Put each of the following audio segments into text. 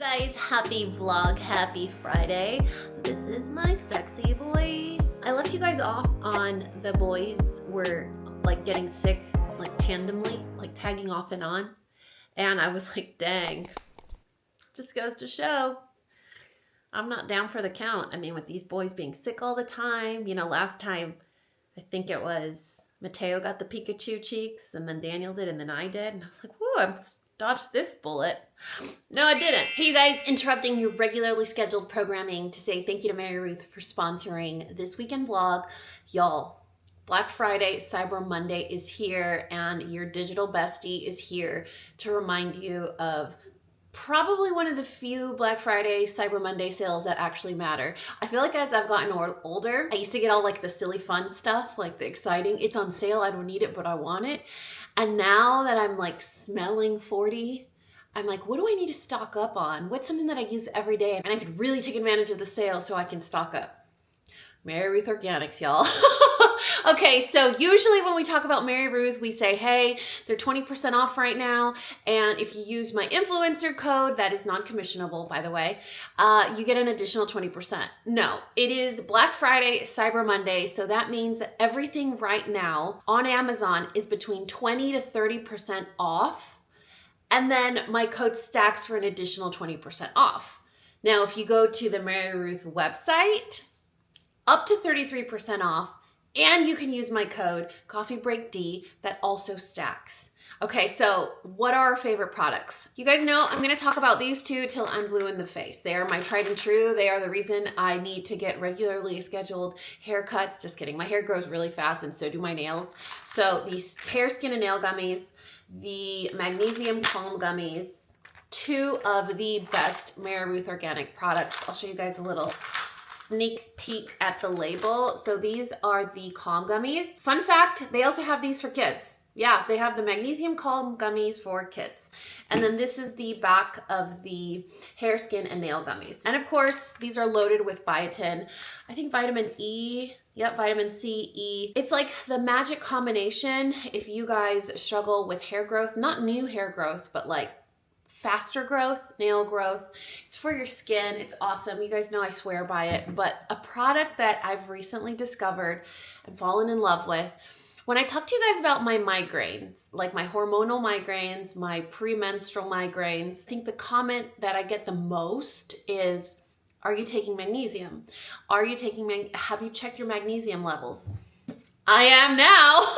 guys, happy vlog, happy Friday. This is my sexy voice. I left you guys off on the boys were like getting sick, like tandemly, like tagging off and on. And I was like, dang, just goes to show I'm not down for the count. I mean, with these boys being sick all the time, you know, last time, I think it was Mateo got the Pikachu cheeks and then Daniel did and then I did. And I was like, whoa, I dodged this bullet. No, I didn't. Hey, you guys, interrupting your regularly scheduled programming to say thank you to Mary Ruth for sponsoring this weekend vlog. Y'all, Black Friday, Cyber Monday is here and your digital bestie is here to remind you of probably one of the few Black Friday, Cyber Monday sales that actually matter. I feel like as I've gotten older, I used to get all like the silly fun stuff, like the exciting, it's on sale, I don't need it, but I want it. And now that I'm like smelling 40, I'm like, what do I need to stock up on? What's something that I use every day? And I could really take advantage of the sale so I can stock up. Mary Ruth Organics, y'all. Okay, so usually when we talk about Mary Ruth, we say, hey, they're 20% off right now. And if you use my influencer code, that is non-commissionable, by the way, you get an additional 20%. No, it is Black Friday, Cyber Monday. So that means that everything right now on Amazon is between 20 to 30% off. And then my code stacks for an additional 20% off. Now, if you go to the Mary Ruth website, up to 33% off, and you can use my code CoffeeBreakD that also stacks. Okay, so what are our favorite products? You guys know I'm gonna talk about these two till I'm blue in the face. They are my tried and true. They are the reason I need to get regularly scheduled haircuts. Just kidding, my hair grows really fast and so do my nails. So these hair, skin, and nail gummies, the Magnesium Calm Gummies, two of the best Mary Ruth Organic products. I'll show you guys a little sneak peek at the label. So these are the Calm Gummies. Fun fact, they also have these for kids. Yeah, they have the Magnesium Calm Gummies for kids. And then this is the back of the hair, skin, and nail gummies. And of course, these are loaded with biotin. I think vitamin E, yep, vitamin C, E. It's like the magic combination if you guys struggle with hair growth, not new hair growth, but like faster growth, nail growth. It's for your skin. It's awesome. You guys know I swear by it, but a product that I've recently discovered and fallen in love with. When I talk to you guys about my migraines, like my hormonal migraines, my premenstrual migraines, I think the comment that I get the most is, are you taking magnesium? Are you taking, have you checked your magnesium levels? I am now.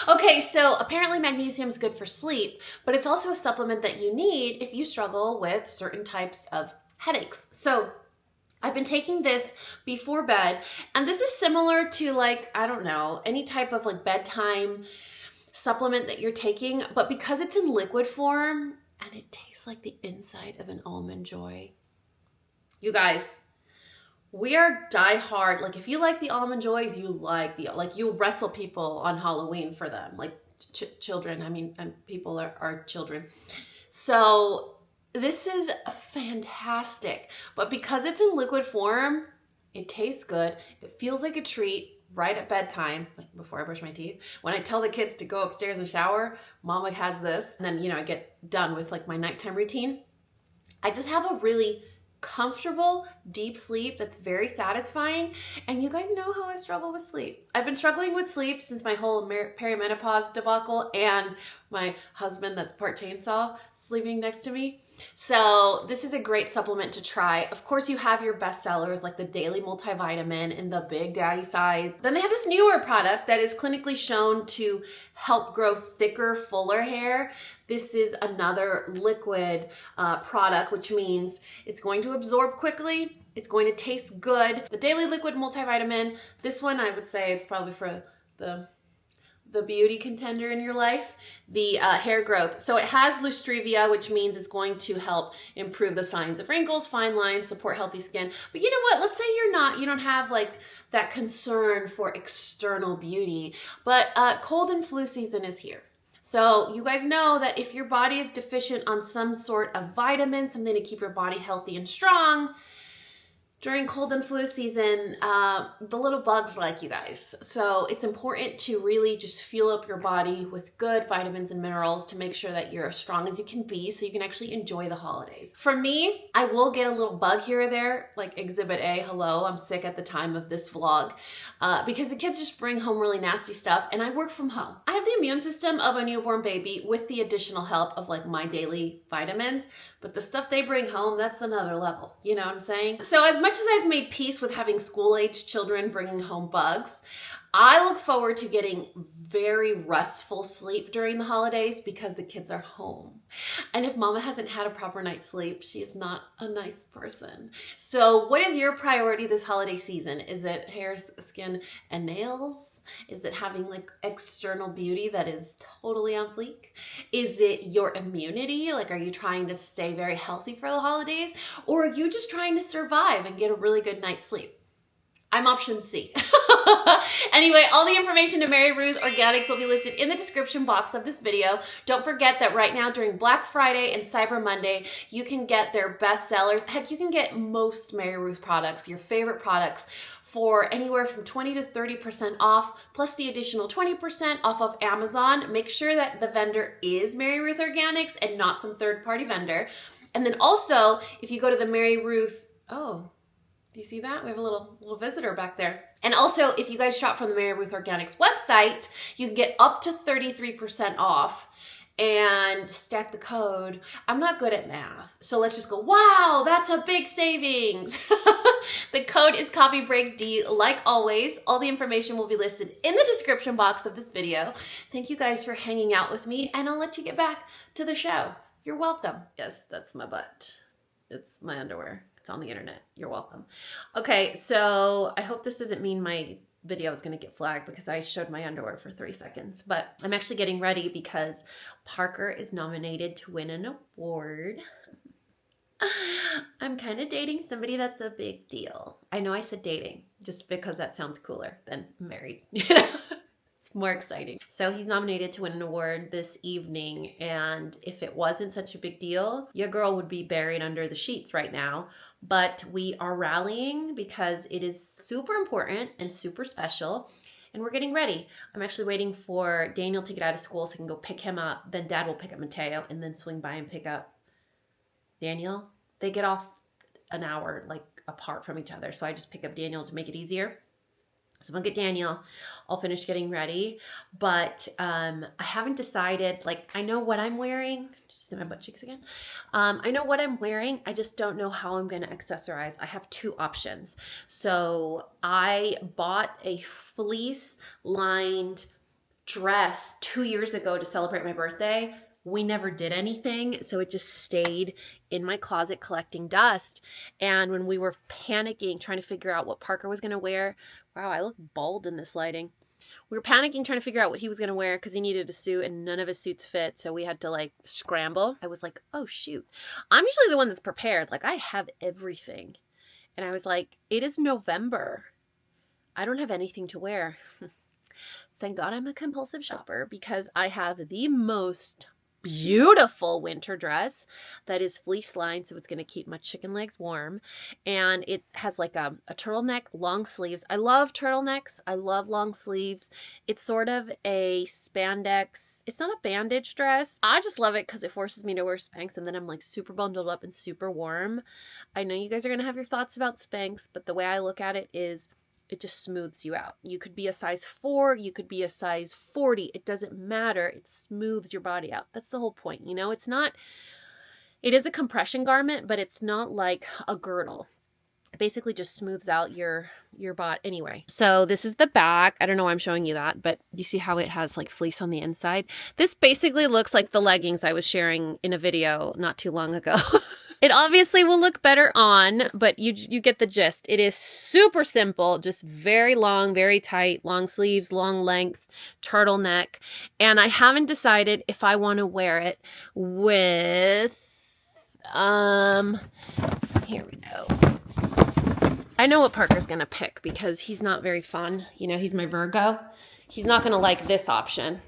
Okay, so apparently magnesium is good for sleep, but it's also a supplement that you need if you struggle with certain types of headaches. So I've been taking this before bed, and this is similar to like, I don't know, any type of like bedtime supplement that you're taking, but because it's in liquid form and it tastes like the inside of an Almond Joy. You guys, we are diehard. Like if you like the Almond Joys, you like you'll wrestle people on Halloween for them, like children. I mean, people are children. So this is fantastic, but because it's in liquid form, it tastes good. It feels like a treat right at bedtime, like before I brush my teeth. When I tell the kids to go upstairs and shower, Mama has this. And then, you know, I get done with like my nighttime routine. I just have a really comfortable, deep sleep that's very satisfying. And you guys know how I struggle with sleep. I've been struggling with sleep since my whole perimenopause debacle and my husband that's part chainsaw sleeping next to me. So this is a great supplement to try. Of course, you have your best sellers like the Daily Multivitamin in the Big Daddy size. Then they have this newer product that is clinically shown to help grow thicker, fuller hair. This is another liquid product, which means it's going to absorb quickly. It's going to taste good. The Daily Liquid Multivitamin, this one I would say it's probably for the beauty contender in your life, the hair growth. So it has Lustrevia, which means it's going to help improve the signs of wrinkles, fine lines, support healthy skin. But you know what? Let's say you don't have like that concern for external beauty, but cold and flu season is here. So you guys know that if your body is deficient on some sort of vitamin, something to keep your body healthy and strong, During cold and flu season, the little bugs like you guys. So it's important to really just fuel up your body with good vitamins and minerals to make sure that you're as strong as you can be so you can actually enjoy the holidays. For me, I will get a little bug here or there, like Exhibit A, hello, I'm sick at the time of this vlog, because the kids just bring home really nasty stuff and I work from home. I have the immune system of a newborn baby with the additional help of like my daily vitamins, but the stuff they bring home, that's another level. You know what I'm saying? So as much as I've made peace with having school-age children bringing home bugs, I look forward to getting very restful sleep during the holidays because the kids are home. And if mama hasn't had a proper night's sleep, she is not a nice person. So what is your priority this holiday season? Is it hair, skin, and nails? Is it having like external beauty that is totally on fleek? Is it your immunity? Like, are you trying to stay very healthy for the holidays? Or are you just trying to survive and get a really good night's sleep? I'm option C. Anyway, all the information to Mary Ruth Organics will be listed in the description box of this video. Don't forget that right now during Black Friday and Cyber Monday, you can get their best sellers. Heck, you can get most Mary Ruth products, your favorite products, for anywhere from 20 to 30% off, plus the additional 20% off of Amazon. Make sure that the vendor is Mary Ruth Organics and not some third-party vendor. And then also, if you go to the Mary Ruth, oh, do you see that? We have a little visitor back there. And also, if you guys shop from the Mary Ruth Organics website, you can get up to 33% off and stack the code. I'm not good at math, so let's just go, wow, that's a big savings. The code is CoffeeBreakD. Like always, all the information will be listed in the description box of this video. Thank you guys for hanging out with me, and I'll let you get back to the show. You're welcome. Yes, that's my butt. It's my underwear. It's on the internet. You're welcome. Okay, so I hope this doesn't mean my video is going to get flagged because I showed my underwear for 3 seconds, but I'm actually getting ready because Parker is nominated to win an award. I'm kind of dating somebody that's a big deal. I know I said dating just because that sounds cooler than married. It's more exciting. So he's nominated to win an award this evening, and if it wasn't such a big deal, your girl would be buried under the sheets right now. But we are rallying because it is super important and super special, and we're getting ready. I'm actually waiting for Daniel to get out of school so I can go pick him up. Then Dad will pick up Mateo and then swing by and pick up Daniel. They get off an hour like apart from each other, so I just pick up Daniel to make it easier. So I'll get Daniel, I'll finish getting ready, but I haven't decided, like, I know what I'm wearing. Did you see my butt cheeks again? I know what I'm wearing, I just don't know how I'm going to accessorize. I have 2 options. So I bought a fleece-lined dress 2 years ago to celebrate my birthday. We never did anything, so it just stayed in my closet collecting dust. And when we were panicking, trying to figure out what Parker was going to wear, wow, I look bald in this lighting. We were panicking, trying to figure out what he was going to wear because he needed a suit and none of his suits fit, so we had to like scramble. I was like, oh shoot. I'm usually the one that's prepared. Like, I have everything. And I was like, it is November. I don't have anything to wear. Thank God I'm a compulsive shopper because I have the most beautiful winter dress that is fleece lined, so it's going to keep my chicken legs warm, and it has like a turtleneck, long sleeves. I love turtlenecks. I love long sleeves. It's sort of a spandex. It's not a bandage dress. I just love it because it forces me to wear Spanx, and then I'm like super bundled up and super warm. I know you guys are going to have your thoughts about Spanx, but the way I look at it is it just smooths you out. You could be a size 4, you could be a size 40. It doesn't matter. It smooths your body out. That's the whole point. You know, it is a compression garment, but it's not like a girdle. It basically just smooths out your body. Anyway, so this is the back. I don't know why I'm showing you that, but you see how it has like fleece on the inside? This basically looks like the leggings I was sharing in a video not too long ago. It obviously will look better on, but you get the gist. It is super simple, just very long, very tight, long sleeves, long length, turtleneck. And I haven't decided if I want to wear it with, here we go. I know what Parker's going to pick because he's not very fun. You know, he's my Virgo. He's not going to like this option.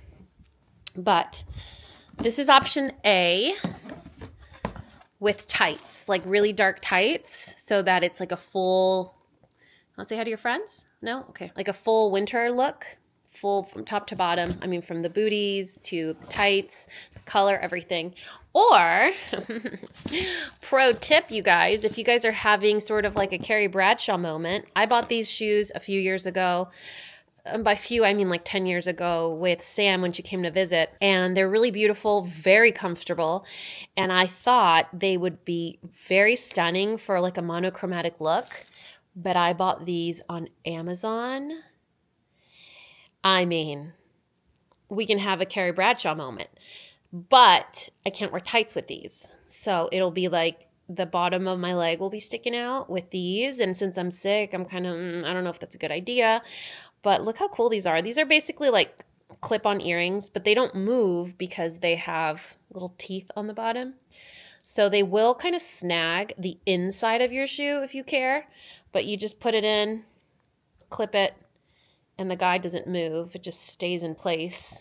But this is option A, with tights, like really dark tights, so that it's like a full, I'll say hi to your friends? No? Okay. Like a full winter look, full from top to bottom. I mean, from the booties to the tights, the color, everything. Or, pro tip, you guys, if you guys are having sort of like a Carrie Bradshaw moment, I bought these shoes a few years ago. By few, I mean like 10 years ago with Sam when she came to visit. And they're really beautiful, very comfortable. And I thought they would be very stunning for like a monochromatic look. But I bought these on Amazon. I mean, we can have a Carrie Bradshaw moment. But I can't wear tights with these. So it'll be like the bottom of my leg will be sticking out with these. And since I'm sick, I'm kind of, I don't know if that's a good idea. But look how cool these are. These are basically like clip-on earrings, but they don't move because they have little teeth on the bottom. So they will kind of snag the inside of your shoe if you care. But you just put it in, clip it, and the guide doesn't move. It just stays in place.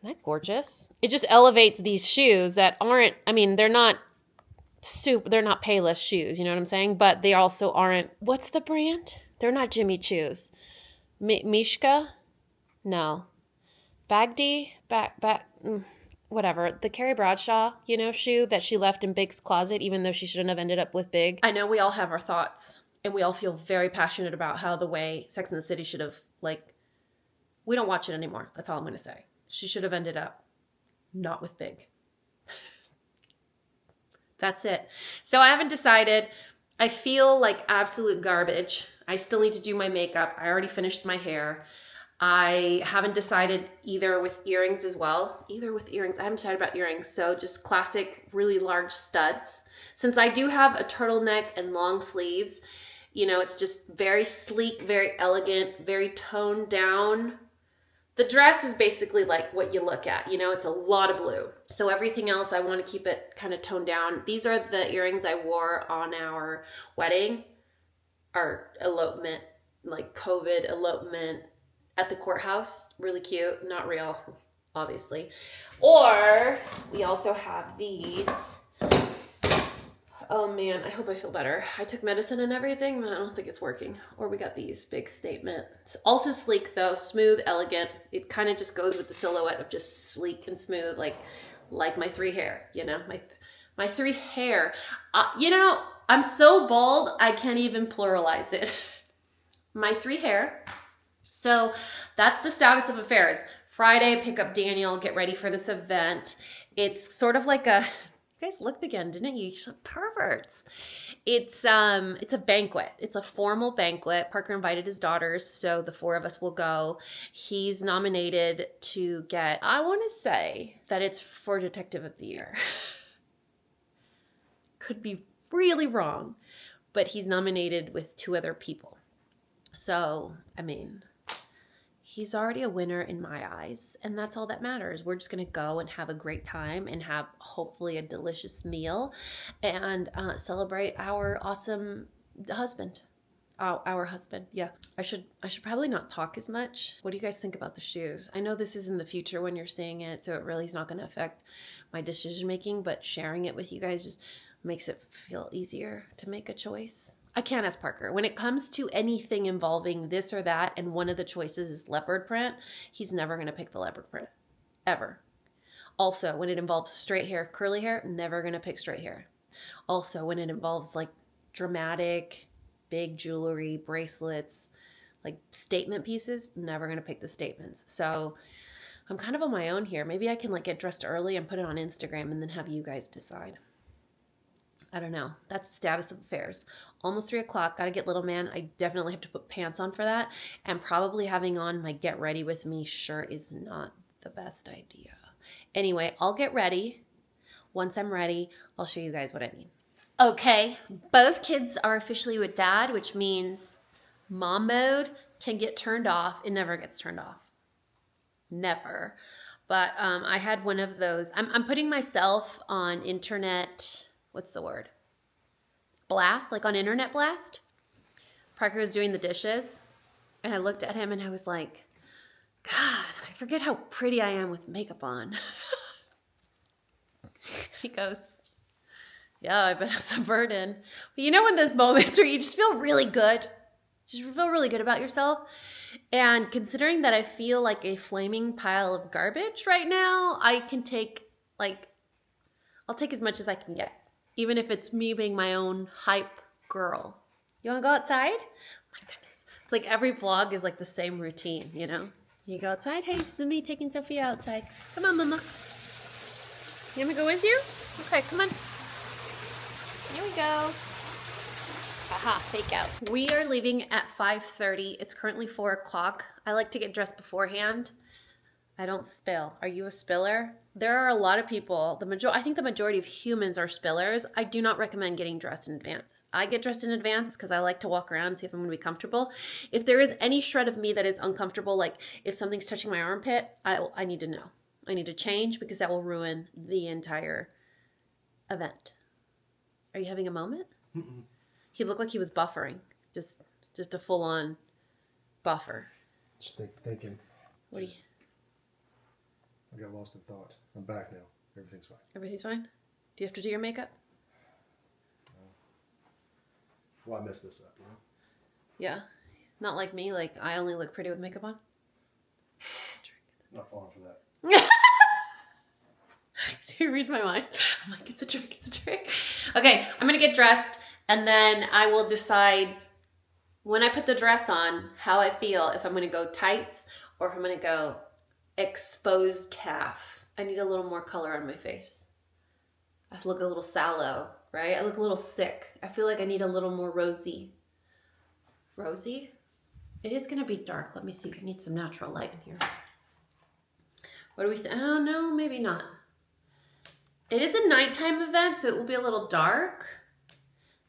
Isn't that gorgeous? It just elevates these shoes that aren't, I mean, they're not Payless shoes, you know what I'm saying? But they also aren't, what's the brand? They're not Jimmy Choos. Mishka? No. Bagdi? Whatever. The Carrie Bradshaw, shoe that she left in Big's closet, even though she shouldn't have ended up with Big. I know we all have our thoughts, and we all feel very passionate about how the way Sex and the City should have, we don't watch it anymore. That's all I'm going to say. She should have ended up not with Big. That's it. So I haven't decided. I feel like absolute garbage. I still need to do my makeup. I already finished my hair. I haven't decided either with earrings as well. I haven't decided about earrings. So just classic, really large studs. Since I do have a turtleneck and long sleeves, it's just very sleek, very elegant, very toned down. The dress is basically like what you look at, it's a lot of blue. So everything else, I want to keep it kind of toned down. These are the earrings I wore on our wedding, our elopement, like COVID elopement at the courthouse. Really cute, not real, obviously. Or we also have these. Oh man, I hope I feel better. I took medicine and everything, but I don't think it's working. Or we got these, big statement. It's also sleek though, smooth, elegant. It kind of just goes with the silhouette of just sleek and smooth, like my three hair, my three hair. I'm so bald, I can't even pluralize it. My three hair. So that's the status of affairs. Friday, pick up Daniel, get ready for this event. It's sort of like a, you guys looked again, didn't you? You're perverts. It's a banquet. It's a formal banquet. Parker invited his daughters, so the four of us will go. He's nominated to get, I want to say that it's for Detective of the Year. Could be really wrong, but he's nominated with 2 other people. So, I mean, he's already a winner in my eyes, and that's all that matters. We're just going to go and have a great time and have hopefully a delicious meal and celebrate our awesome husband. Our husband, yeah. I should probably not talk as much. What do you guys think about the shoes? I know this is in the future when you're seeing it, so it really is not going to affect my decision making, but sharing it with you guys just makes it feel easier to make a choice. I can't ask Parker. When it comes to anything involving this or that, and one of the choices is leopard print, he's never going to pick the leopard print. Ever. Also, when it involves straight hair, curly hair, never going to pick straight hair. Also, when it involves like dramatic, big jewelry, bracelets, like statement pieces, never going to pick the statements. So I'm kind of on my own here. Maybe I can like get dressed early and put it on Instagram and then have you guys decide. I don't know. That's the status of affairs. Almost 3 o'clock. Got to get little man. I definitely have to put pants on for that. And probably having on my Get Ready With Me shirt is not the best idea. Anyway, I'll get ready. Once I'm ready, I'll show you guys what I mean. Okay. Both kids are officially with dad, which means mom mode can get turned off. It never gets turned off. Never. But I had one of those. I'm putting myself on internet... What's the word? Blast, like on internet blast. Parker was doing the dishes and I looked at him and I was like, God, I forget how pretty I am with makeup on. He goes, Yeah, I bet it's a burden. But you know, in those moments where you just feel really good, just feel really good about yourself. And considering that I feel like a flaming pile of garbage right now, I can take I'll take as much as I can get, even if it's me being my own hype girl. You want to go outside? Oh my goodness. It's like every vlog is like the same routine, you know? You go outside. Hey, this is me taking Sophia outside. Come on, Mama. You want me to go with you? Okay, come on. Here we go. Aha, fake out. We are leaving at 5:30. It's currently 4 o'clock. I like to get dressed beforehand. I don't spill. Are you a spiller? There are a lot of people. I think the majority of humans are spillers. I do not recommend getting dressed in advance. I get dressed in advance because I like to walk around and see if I'm going to be comfortable. If there is any shred of me that is uncomfortable, like if something's touching my armpit, I need to know. I need to change because that will ruin the entire event. Are you having a moment? Mm-mm. He looked like he was buffering. Just a full-on buffer. Just thinking. What do you... I got lost in thought. I'm back now. Everything's fine. Everything's fine? Do you have to do your makeup? Well, I messed this up, you know? Yeah. Not like me, like I only look pretty with makeup on. Not falling for that. See, it reads my mind. I'm like, it's a trick, it's a trick. Okay, I'm gonna get dressed and then I will decide when I put the dress on how I feel, if I'm gonna go tights or if I'm gonna go exposed calf. I need a little more color on my face. I look a little sallow, right? I look a little sick. I feel like I need a little more rosy. Rosy? It is gonna be dark. Let me see. I need some natural light in here. What do we think? Oh no, maybe not. It is a nighttime event, so it will be a little dark.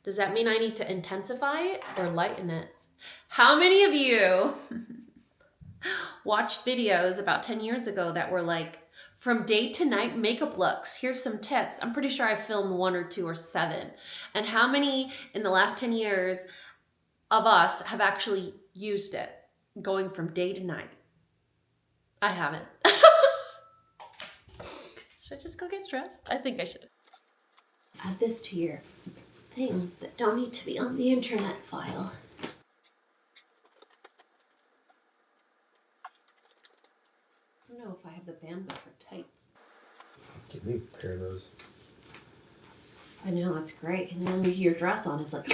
Does that mean I need to intensify it or lighten it? How many of you watched videos about 10 years ago that were like, from day to night makeup looks? Here's some tips. I'm pretty sure I filmed 1 or 2 or 7. And how many in the last 10 years of us have actually used it going from day to night? I haven't. Should I just go get dressed? I think I should. Add this to your things that don't need to be on the internet file. I don't know if I have the bandwidth for tights. Give me a pair of those. I know, it's great. And then when you hear your dress on, it's like...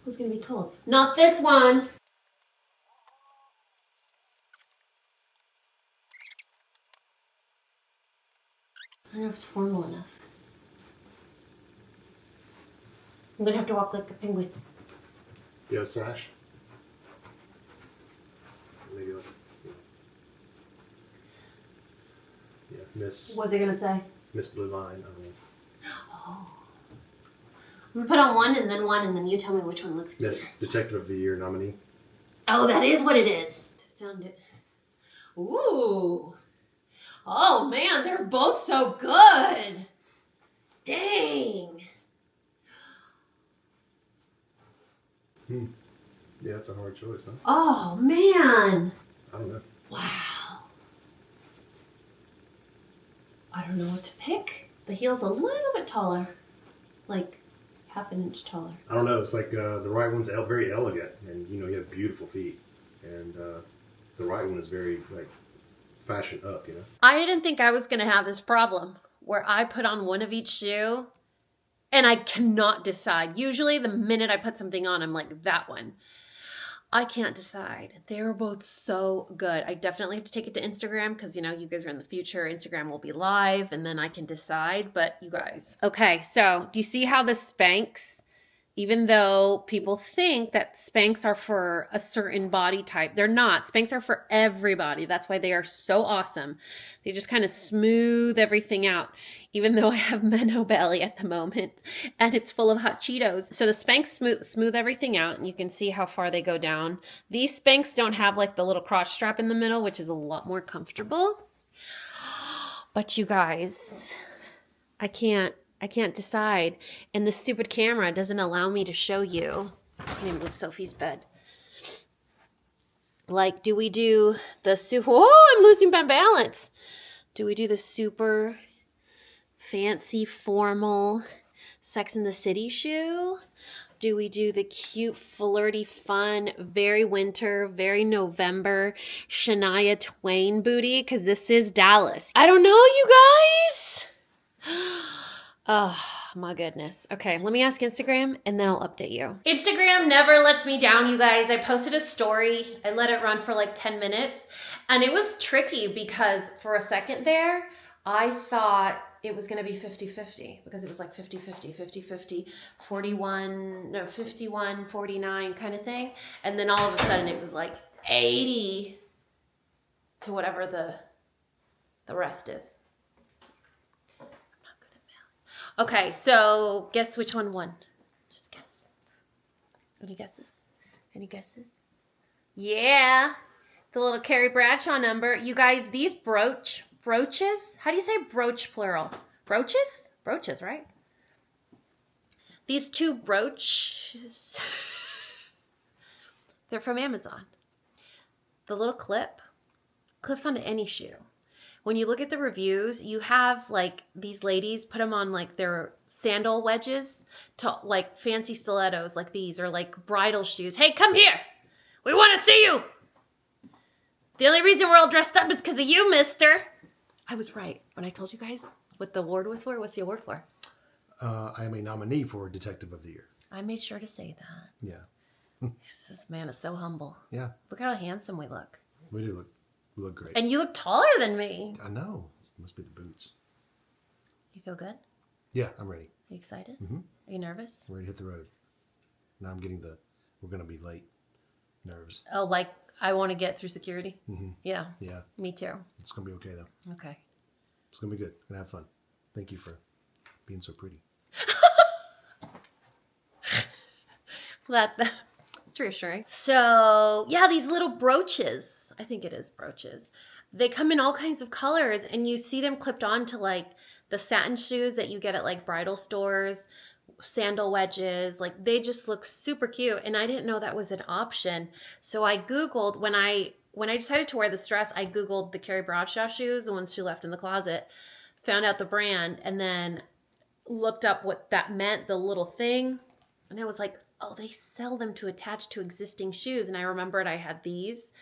Who's gonna be cold? Not this one! I don't know if it's formal enough. I'm gonna have to walk like a penguin. You have a sash? Maybe like, yeah, Miss. What's it gonna say? Miss Blue Line. I mean. Oh. I'm gonna put on one, and then you tell me which one looks cute. Miss Detective of the Year nominee. Oh, that is what it is. To sound it. Ooh. Oh man, they're both so good. Dang. Yeah, it's a hard choice, huh? Oh man. I don't know. Wow. I don't know what to pick. The heel's a little bit taller. Like half an inch taller. I don't know. It's like the right one's very elegant, and you know you have beautiful feet, and the right one is very like fashion up. You know. I didn't think I was gonna have this problem where I put on one of each shoe, and I cannot decide. Usually, the minute I put something on, I'm like that one. I can't decide. They are both so good. I definitely have to take it to Instagram because, you know, you guys are in the future. Instagram will be live and then I can decide. But you guys. Okay, so do you see how the Spanx, even though people think that Spanx are for a certain body type, they're not. Spanx are for everybody. That's why they are so awesome. They just kind of smooth everything out. Even though I have Menno belly at the moment and it's full of hot Cheetos. So the Spanx smooth everything out and you can see how far they go down. These Spanx don't have like the little crotch strap in the middle, which is a lot more comfortable. But you guys, I can't decide. And the stupid camera doesn't allow me to show you. Let me move Sophie's bed. Like, do we do the oh, I'm losing my balance. Do we do the super fancy, formal Sex in the City shoe? Do we do the cute, flirty, fun, very winter, very November Shania Twain booty? Because this is Dallas. I don't know, you guys. Oh, my goodness. Okay, let me ask Instagram and then I'll update you. Instagram never lets me down, you guys. I posted a story. I let it run for like 10 minutes. And it was tricky because for a second there, I thought it was going to be 50-50 because it was like 50-50, 50-50, 41, no, 51, 49 kind of thing. And then all of a sudden it was like 80 to whatever the rest is. I'm not good at math. Okay, so guess which one won? Just guess. Any guesses? Any guesses? Yeah, the little Carrie Bradshaw number. You guys, these brooches? How do you say brooch plural? Brooches? Brooches, right? These two brooches, they're from Amazon. The little clips onto any shoe. When you look at the reviews, you have like these ladies put them on like their sandal wedges to like fancy stilettos like these or like bridal shoes. Hey, come here. We want to see you. The only reason we're all dressed up is because of you, mister. I was right when I told you guys what the award was for. What's the award for? I am a nominee for Detective of the Year. I made sure to say that. Yeah. This man is so humble. Yeah. Look at how handsome we look. We do look. We look great. And you look taller than me. I know. It must be the boots. You feel good? Yeah, I'm ready. Are you excited? Mm-hmm. Are you nervous? I'm ready to hit the road. Now I'm getting we're going to be late nerves. Oh, like I want to get through security? Mm-hmm. Yeah. Yeah. Me too. It's going to be okay, though. Okay. It's going to be good. Going to have fun. Thank you for being so pretty. That's reassuring. So, yeah, these little brooches. I think it is brooches. They come in all kinds of colors, and you see them clipped on to, like, the satin shoes that you get at, like, bridal stores, sandal wedges. Like, they just look super cute, and I didn't know that was an option. So I Googled, when I decided to wear this dress, I Googled the Carrie Bradshaw shoes, the ones she left in the closet, found out the brand, and then looked up what that meant, the little thing. And I was like, oh, they sell them to attach to existing shoes. And I remembered I had these.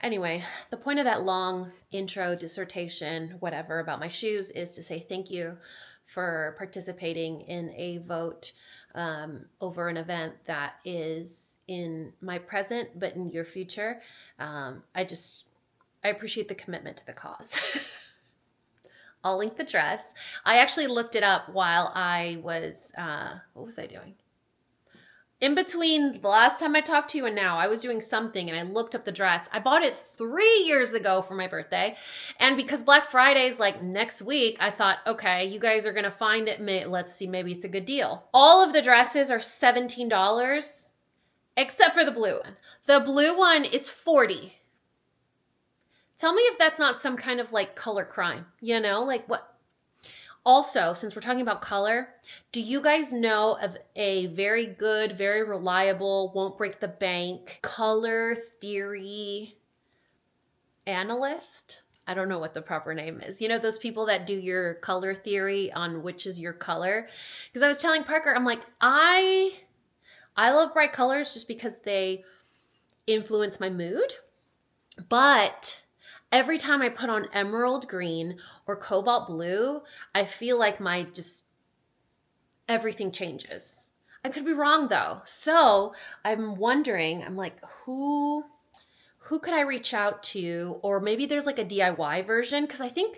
Anyway, the point of that long intro, dissertation, whatever, about my shoes is to say thank you for participating in a vote over an event that is in my present, but in your future. I appreciate the commitment to the cause. I'll link the dress. I actually looked it up while I was, what was I doing? In between the last time I talked to you and now, I was doing something and I looked up the dress. I bought it 3 years ago for my birthday. And because Black Friday is like next week, I thought, okay, you guys are going to find it. Let's see, maybe it's a good deal. All of the dresses are $17, except for the blue one. The blue one is $40. Tell me if that's not some kind of like color crime, you know, like what? Also, since we're talking about color, do you guys know of a very good, very reliable, won't break the bank color theory analyst? I don't know what the proper name is. You know, those people that do your color theory on which is your color? Because I was telling Parker, I'm like, I love bright colors just because they influence my mood, but every time I put on emerald green or cobalt blue, I feel like everything changes. I could be wrong though. So I'm wondering, I'm like, who could I reach out to? Or maybe there's like a DIY version, because I don't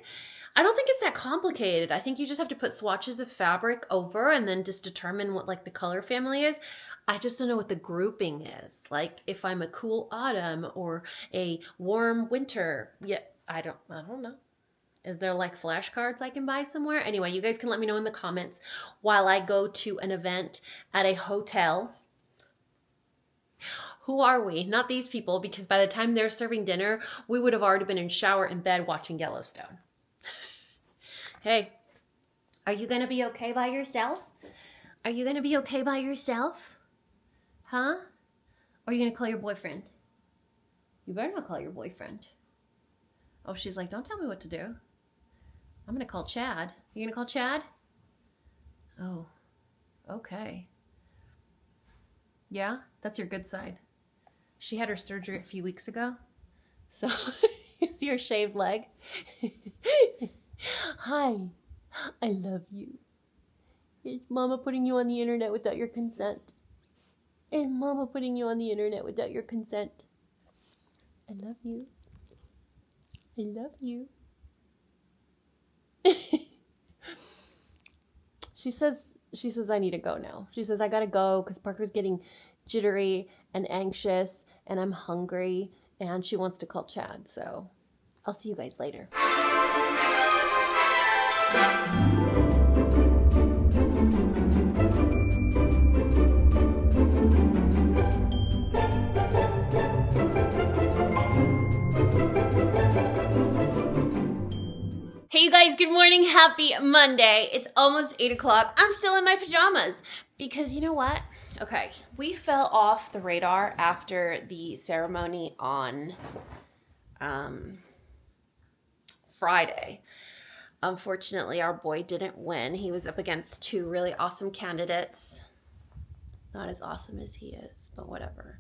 think it's that complicated. I think you just have to put swatches of fabric over and then just determine what like the color family is. I just don't know what the grouping is. Like if I'm a cool autumn or a warm winter. Yeah, I don't know. Is there like flashcards I can buy somewhere? Anyway, you guys can let me know in the comments while I go to an event at a hotel. Who are we? Not these people, because by the time they're serving dinner, we would have already been in shower in bed watching Yellowstone. Hey, are you going to be okay by yourself? Are you going to be okay by yourself? Huh? Or are you going to call your boyfriend? You better not call your boyfriend. Oh, she's like, don't tell me what to do. I'm going to call Chad. You going to call Chad? Oh, okay. Yeah, that's your good side. She had her surgery a few weeks ago. So you see her shaved leg? Hi, I love you. Is Mama putting you on the internet without your consent? Is Mama putting you on the internet without your consent? I love you. I love you. She says I need to go now. She says I gotta go because Parker's getting jittery and anxious and I'm hungry and she wants to call Chad. So I'll see you guys later. Hey you guys, good morning, happy Monday. It's almost 8 o'clock. I'm still in my pajamas because you know what? Okay, we fell off the radar after the ceremony on Friday. Unfortunately, our boy didn't win. He was up against two really awesome candidates. Not as awesome as he is, but whatever.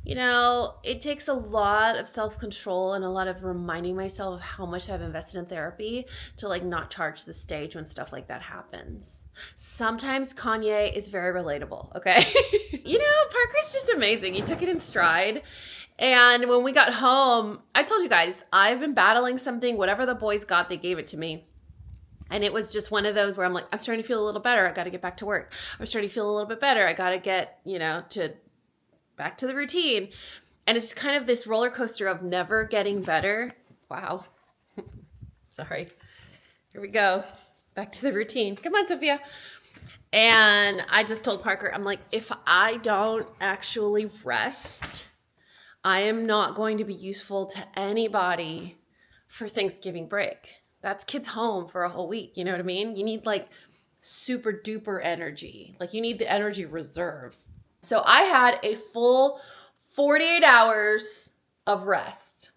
You know, it takes a lot of self-control and a lot of reminding myself of how much I've invested in therapy to like not charge the stage when stuff like that happens. Sometimes Kanye is very relatable, okay? You know, Parker's just amazing. He took it in stride. And when we got home, I told you guys, I've been battling something. Whatever the boys got, they gave it to me. And it was just one of those where I'm like, I'm starting to feel a little better. I got to get back to work. I'm starting to feel a little bit better. I got to get, you know, back to the routine. And it's just kind of this roller coaster of never getting better. Wow. Sorry. Here we go. Back to the routine. Come on, Sophia. And I just told Parker, I'm like, if I don't actually rest, I am not going to be useful to anybody for Thanksgiving break. That's kids home for a whole week. You know what I mean? You need like super duper energy. Like you need the energy reserves. So I had a full 48 hours of rest.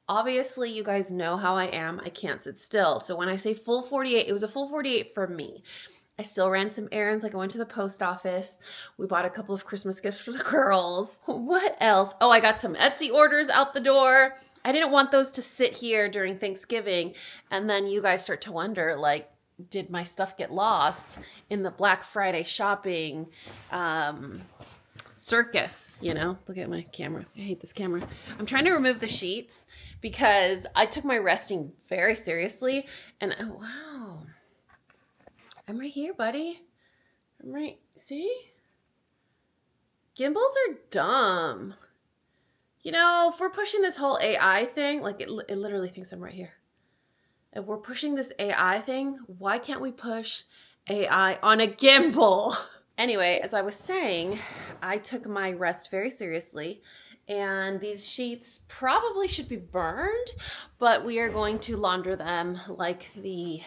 Obviously, you guys know how I am. I can't sit still. So when I say full 48, it was a full 48 for me. I still ran some errands. Like I went to the post office. We bought a couple of Christmas gifts for the girls. What else? Oh, I got some Etsy orders out the door. I didn't want those to sit here during Thanksgiving. And then you guys start to wonder, like, did my stuff get lost in the Black Friday shopping circus? You know, look at my camera. I hate this camera. I'm trying to remove the sheets because I took my resting very seriously. And oh, wow. I'm right here, buddy. I'm right. See? Gimbals are dumb. You know, if we're pushing this whole AI thing, like it literally thinks I'm right here. If we're pushing this AI thing, why can't we push AI on a gimbal? Anyway, as I was saying, I took my rest very seriously. And these sheets probably should be burned, but we are going to launder them like the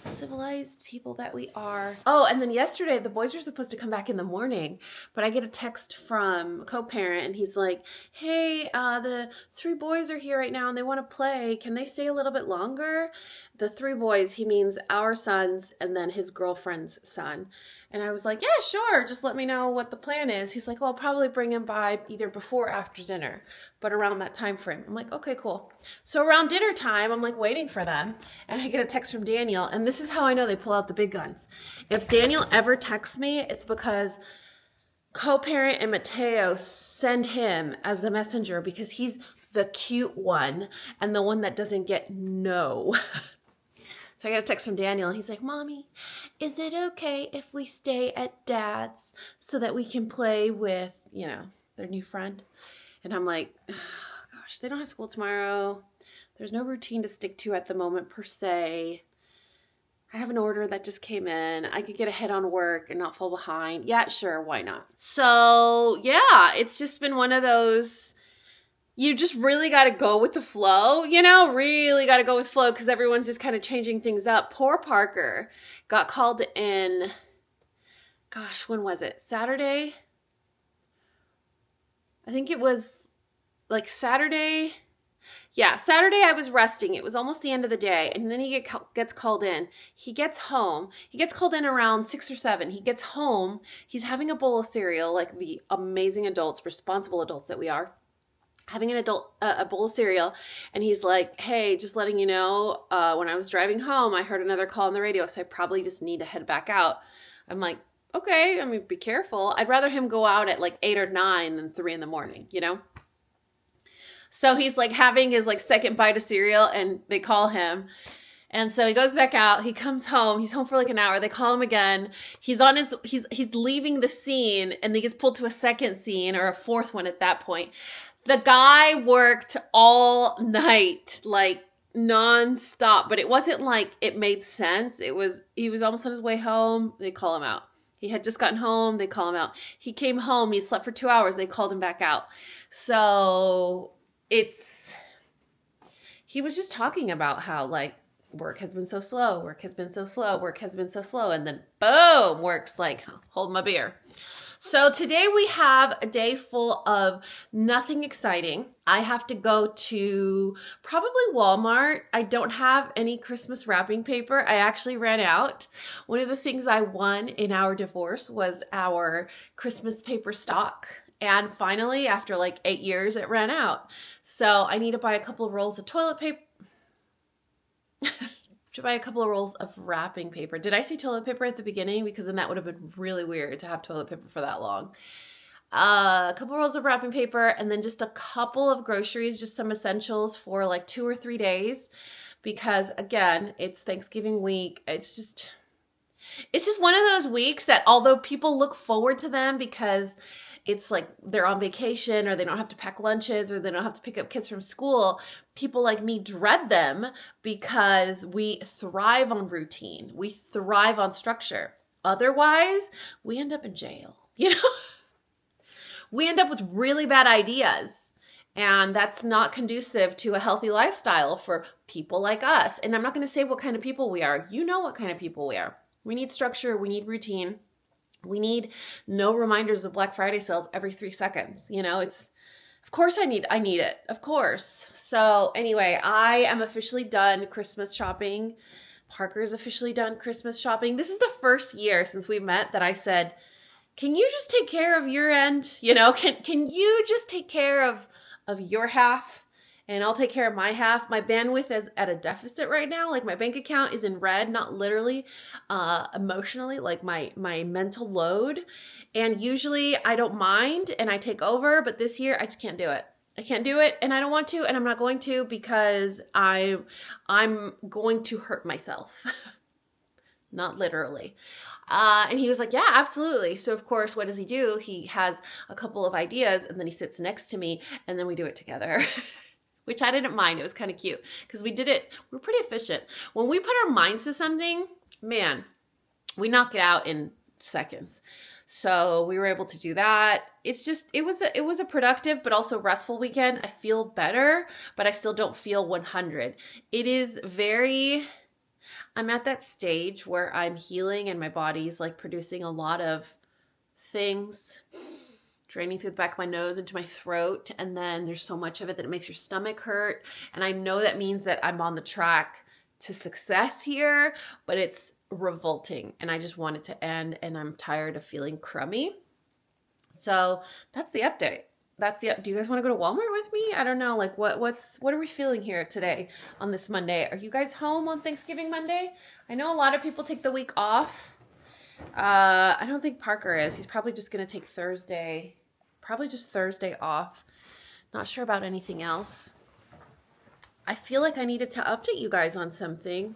civilized people that we are. Oh, and then yesterday the boys were supposed to come back in the morning, but I get a text from a co-parent and he's like, hey, the three boys are here right now and they want to play. Can they stay a little bit longer? The three boys, he means our sons and then his girlfriend's son. And I was like, yeah, sure. Just let me know what the plan is. He's like, well, I'll probably bring him by either before or after dinner, but around that time frame. I'm like, okay, cool. So around dinner time, I'm like waiting for them. And I get a text from Daniel. And this is how I know they pull out the big guns. If Daniel ever texts me, it's because co-parent and Mateo send him as the messenger because he's the cute one and the one that doesn't get no. So I got a text from Daniel and he's like, Mommy, is it okay if we stay at Dad's so that we can play with, you know, their new friend? And I'm like, oh, gosh, they don't have school tomorrow. There's no routine to stick to at the moment per se. I have an order that just came in. I could get ahead on work and not fall behind. Yeah, sure, why not? So yeah, it's just been one of those, you just really got to go with the flow, you know, really got to go with flow because everyone's just kind of changing things up. Poor Parker got called in, gosh, when was it? Saturday? I think it was like Saturday. Yeah, Saturday I was resting. It was almost the end of the day. And then he gets called in. He gets home. He gets called in around 6 or 7. He gets home. He's having a bowl of cereal, like the amazing adults, responsible adults that we are. Having a bowl of cereal. And he's like, hey, just letting you know, when I was driving home, I heard another call on the radio. So I probably just need to head back out. I'm like, okay, I mean, be careful. I'd rather him go out at like 8 or 9 than 3 in the morning, you know? So he's like having his like second bite of cereal and they call him. And so he goes back out. He comes home. He's home for like an hour. They call him again. He's leaving the scene and he gets pulled to a second scene or a fourth one at that point. The guy worked all night, like nonstop, but it wasn't like it made sense. He was almost on his way home. They call him out. He had just gotten home. They call him out. He came home. He slept for 2 hours. They called him back out. So he was just talking about how like work has been so slow, work has been so slow, work has been so slow. And then boom, work's like, hold my beer. So today we have a day full of nothing exciting. I have to go to probably Walmart. I don't have any Christmas wrapping paper. I actually ran out. One of the things I won in our divorce was our Christmas paper stock. And finally, after like 8 years, it ran out. So I need to buy a couple of rolls of toilet paper. To buy a couple of rolls of wrapping paper. Did I say toilet paper at the beginning? Because then that would have been really weird to have toilet paper for that long. A couple of rolls of wrapping paper and then just a couple of groceries, just some essentials for like 2 or 3 days. Because again, it's Thanksgiving week. It's just one of those weeks that although people look forward to them because it's like they're on vacation or they don't have to pack lunches or they don't have to pick up kids from school, people like me dread them because we thrive on routine. We thrive on structure. Otherwise, we end up in jail, you know? We end up with really bad ideas. And that's not conducive to a healthy lifestyle for people like us. And I'm not going to say what kind of people we are. You know what kind of people we are. We need structure. We need routine. We need no reminders of Black Friday sales every 3 seconds. You know, of course I need it. Of course. So anyway, I am officially done Christmas shopping. Parker's officially done Christmas shopping. This is the first year since we met that I said, can you just take care of your end? You know, can you just take care of your half? And I'll take care of my half. My bandwidth is at a deficit right now. Like my bank account is in red, not literally, emotionally, like my mental load. And usually I don't mind and I take over, but this year I just can't do it. I can't do it and I don't want to and I'm not going to because I'm going to hurt myself. Not literally. And he was like, yeah, absolutely. So of course, what does he do? He has a couple of ideas and then he sits next to me and then we do it together. Which I didn't mind. It was kind of cute because we did it. We're pretty efficient. When we put our minds to something, man, we knock it out in seconds. So we were able to do that. It was a productive but also restful weekend. I feel better, but I still don't feel 100. I'm at that stage where I'm healing and my body's like producing a lot of things draining through the back of my nose into my throat. And then there's so much of it that it makes your stomach hurt. And I know that means that I'm on the track to success here, but it's revolting. And I just want it to end. And I'm tired of feeling crummy. So that's the update. Do you guys want to go to Walmart with me? I don't know. Like what are we feeling here today on this Monday? Are you guys home on Thanksgiving Monday? I know a lot of people take the week off. I don't think Parker is. He's probably just going to take Thursday. Probably just Thursday off. Not sure about anything else. I feel like I needed to update you guys on something.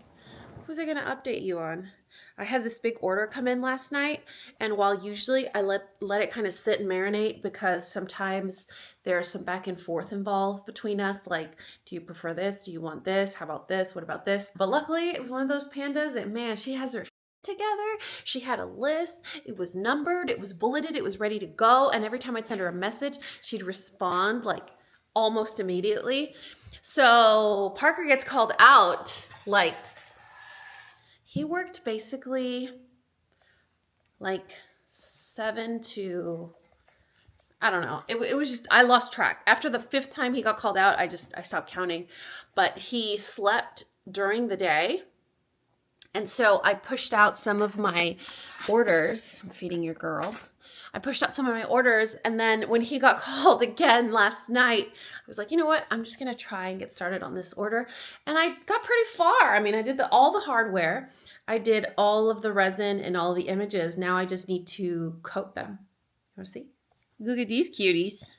What was I going to update you on? I had this big order come in last night, and while usually I let it kind of sit and marinate because sometimes there's some back and forth involved between us, like, do you prefer this? Do you want this? How about this? What about this? But luckily, it was one of those pandas that, man, she has her together. She had a list. It was numbered. It was bulleted. It was ready to go. And every time I'd send her a message, she'd respond like almost immediately. So Parker gets called out. Like he worked basically like 7 to I don't know. It was just, I lost track. After the 5th time he got called out, I stopped counting. But he slept during the day. And so I pushed out some of my orders. I'm feeding your girl. I pushed out some of my orders. And then when he got called again last night, I was like, you know what? I'm just going to try and get started on this order. And I got pretty far. I mean, I did all the hardware. I did all of the resin and all the images. Now I just need to coat them. You want to see? Look at these cuties.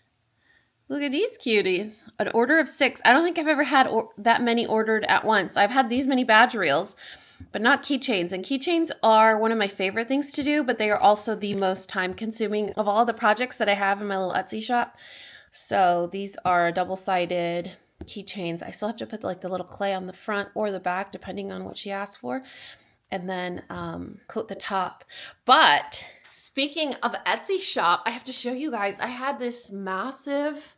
Look at these cuties. An order of 6. I don't think I've ever had that many ordered at once. I've had these many badge reels, but not keychains. And keychains are one of my favorite things to do, but they are also the most time consuming of all the projects that I have in my little Etsy shop. So these are double-sided keychains. I still have to put like the little clay on the front or the back, depending on what she asked for. And then coat the top. But speaking of Etsy shop, I have to show you guys, I had this massive,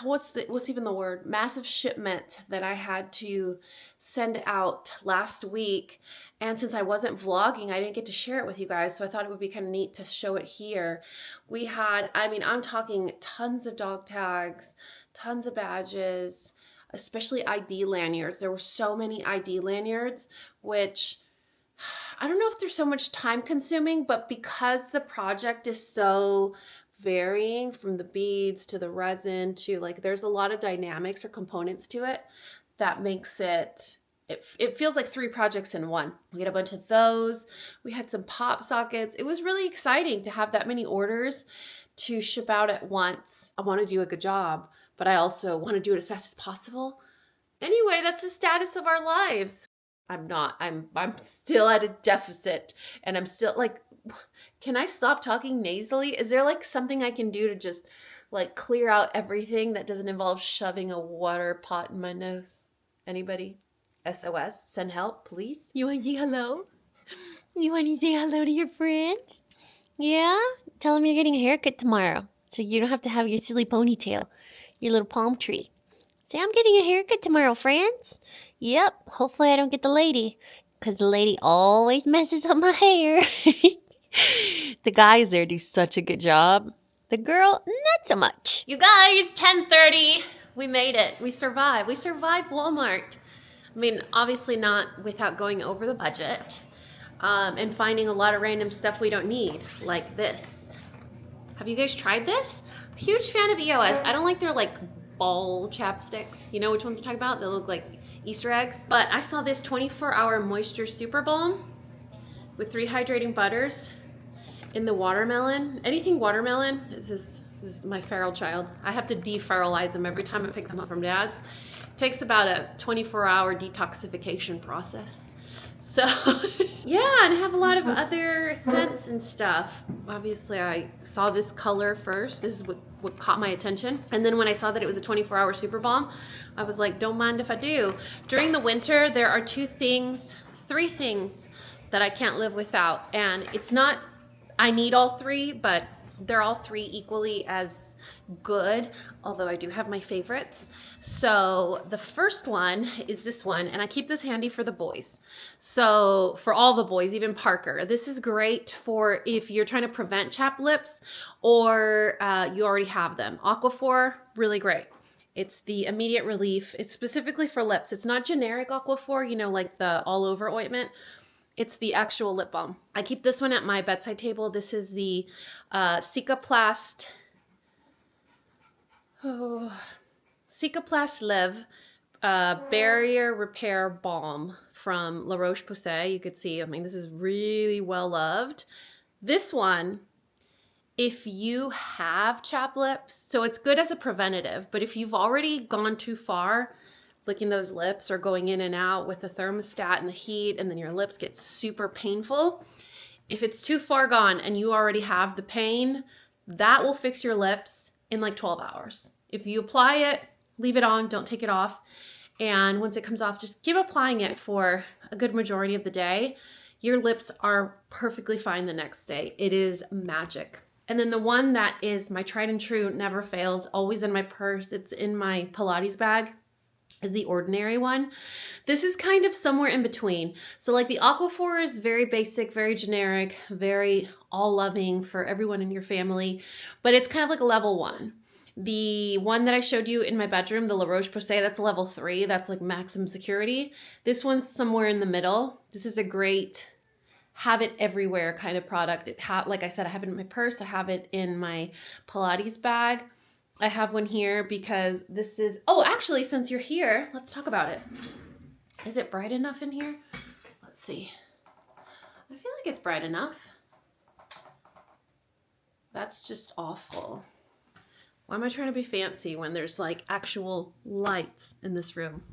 what's even the word? Massive shipment that I had to send out last week. And since I wasn't vlogging, I didn't get to share it with you guys. So I thought it would be kind of neat to show it here. We had, I mean, I'm talking tons of dog tags, tons of badges, especially ID lanyards. There were so many ID lanyards, which I don't know if they're so much time consuming, but because the project is so varying from the beads to the resin to like, there's a lot of dynamics or components to it that makes it feels like 3 projects in one. We had a bunch of those. We had some pop sockets. It was really exciting to have that many orders to ship out at once. I want to do a good job, but I also want to do it as fast as possible. Anyway, that's the status of our lives. I'm still at a deficit, and I'm still like, can I stop talking nasally? Is there like something I can do to just like clear out everything that doesn't involve shoving a water pot in my nose? Anybody? SOS, send help, please. You want to say hello? You want to say hello to your friends? Yeah? Tell them you're getting a haircut tomorrow, so you don't have to have your silly ponytail, your little palm tree. Say, I'm getting a haircut tomorrow, friends. Yep, hopefully I don't get the lady, because the lady always messes up my hair. The guys there do such a good job. The girl, not so much. You guys, 10:30. We made it. We survived. We survived Walmart. I mean, obviously not without going over the budget and finding a lot of random stuff we don't need, like this. Have you guys tried this? Huge fan of EOS. I don't like their like ball chapsticks. You know which ones I'm talking about? They look like Easter eggs. But I saw this 24-hour moisture super balm with 3 hydrating butters in the watermelon. Anything watermelon. This is my feral child. I have to de-feralize them every time I pick them up from Dad's. It takes about a 24-hour detoxification process. So yeah, and I have a lot of other scents and stuff. Obviously I saw this color first. This is what caught my attention. And then when I saw that it was a 24-hour super balm, I was like, don't mind if I do. During the winter, there are 3 things that I can't live without. And it's not, I need all 3, but they're all 3 equally as good, although I do have my favorites. So the first one is this one, and I keep this handy for the boys. So for all the boys, even Parker, this is great for if you're trying to prevent chapped lips or you already have them. Aquaphor, really great. It's the immediate relief. It's specifically for lips. It's not generic Aquaphor, you know, like the all over ointment. It's the actual lip balm. I keep this one at my bedside table. This is the Cicaplast Lev Barrier Repair Balm from La Roche-Posay. You could see, I mean, this is really well loved. This one, if you have chapped lips, so it's good as a preventative, but if you've already gone too far licking those lips or going in and out with the thermostat and the heat, and then your lips get super painful, if it's too far gone and you already have the pain, that will fix your lips in like 12 hours. If you apply it, leave it on, don't take it off. And once it comes off, just keep applying it for a good majority of the day. Your lips are perfectly fine the next day. It is magic. And then the one that is my tried and true, never fails, always in my purse, it's in my Pilates bag, is the Ordinary one. This is kind of somewhere in between. So like the Aquaphor is very basic, very generic, very all-loving for everyone in your family, but it's kind of like a level 1. The one that I showed you in my bedroom, the La Roche-Posay, that's a level 3. That's like maximum security. This one's somewhere in the middle. This is a great have it everywhere kind of product. Like I said, I have it in my purse. I have it in my Pilates bag. I have one here because this is, oh, actually, since you're here, let's talk about it. Is it bright enough in here? Let's see. I feel like it's bright enough. That's just awful. Why am I trying to be fancy when there's like actual lights in this room?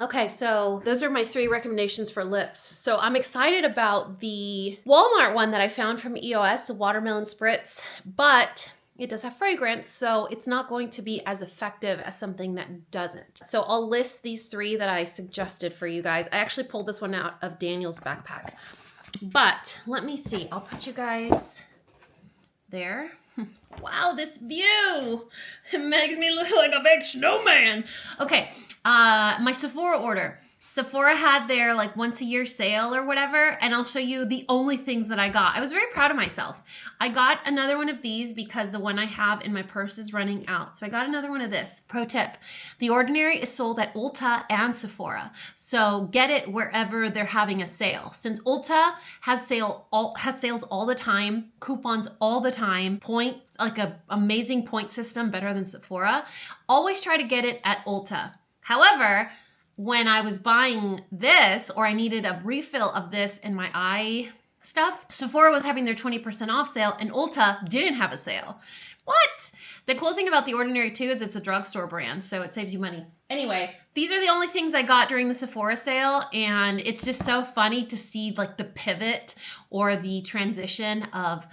Okay, so those are my 3 recommendations for lips. So I'm excited about the Walmart one that I found from EOS, the Watermelon Spritz, but it does have fragrance, so it's not going to be as effective as something that doesn't. So I'll list these 3 that I suggested for you guys. I actually pulled this one out of Daniel's backpack. But let me see. I'll put you guys there. Wow, this view. It makes me look like a big snowman. Okay, my Sephora order. Sephora had their like once a year sale or whatever, and I'll show you the only things that I got. I was very proud of myself. I got another one of these because the one I have in my purse is running out. So I got another one of this. Pro tip, The Ordinary is sold at Ulta and Sephora. So get it wherever they're having a sale. Since Ulta has sales all the time, coupons all the time, like a amazing point system, better than Sephora, always try to get it at Ulta. However, when I was buying this, or I needed a refill of this in my eye stuff, Sephora was having their 20% off sale and Ulta didn't have a sale. What? The cool thing about The Ordinary too is it's a drugstore brand, so it saves you money. Anyway, these are the only things I got during the Sephora sale, and it's just so funny to see like the pivot or the transition of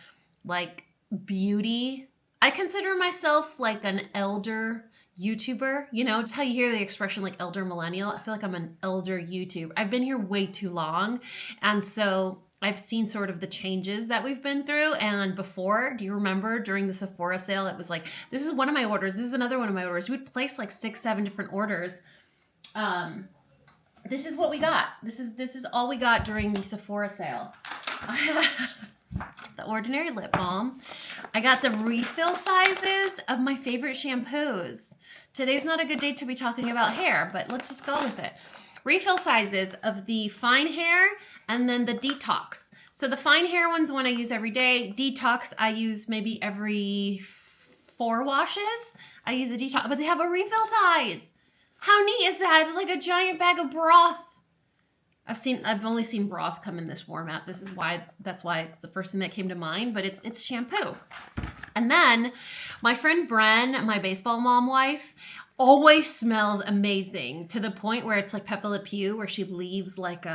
like beauty. I consider myself like an elder YouTuber, you know, it's how you hear the expression like elder millennial. I feel like I'm an elder YouTuber. I've been here way too long. And so I've seen sort of the changes that we've been through. And before, do you remember during the Sephora sale, it was like, this is one of my orders. This is another one of my orders. We'd place like 6, 7 different orders. This is what we got. This is all we got during the Sephora sale. The Ordinary lip balm. I got the refill sizes of my favorite shampoos. Today's not a good day to be talking about hair, but let's just go with it. Refill sizes of the fine hair and then the detox. So the fine hair one's one I use every day. Detox I use maybe every 4 washes. I use a detox, but they have a refill size. How neat is that? It's like a giant bag of broth. I've only seen broth come in this format. That's why it's the first thing that came to mind, but it's shampoo. And then my friend Bren, my baseball mom wife, always smells amazing to the point where it's like Pepe Le Pew, where she leaves like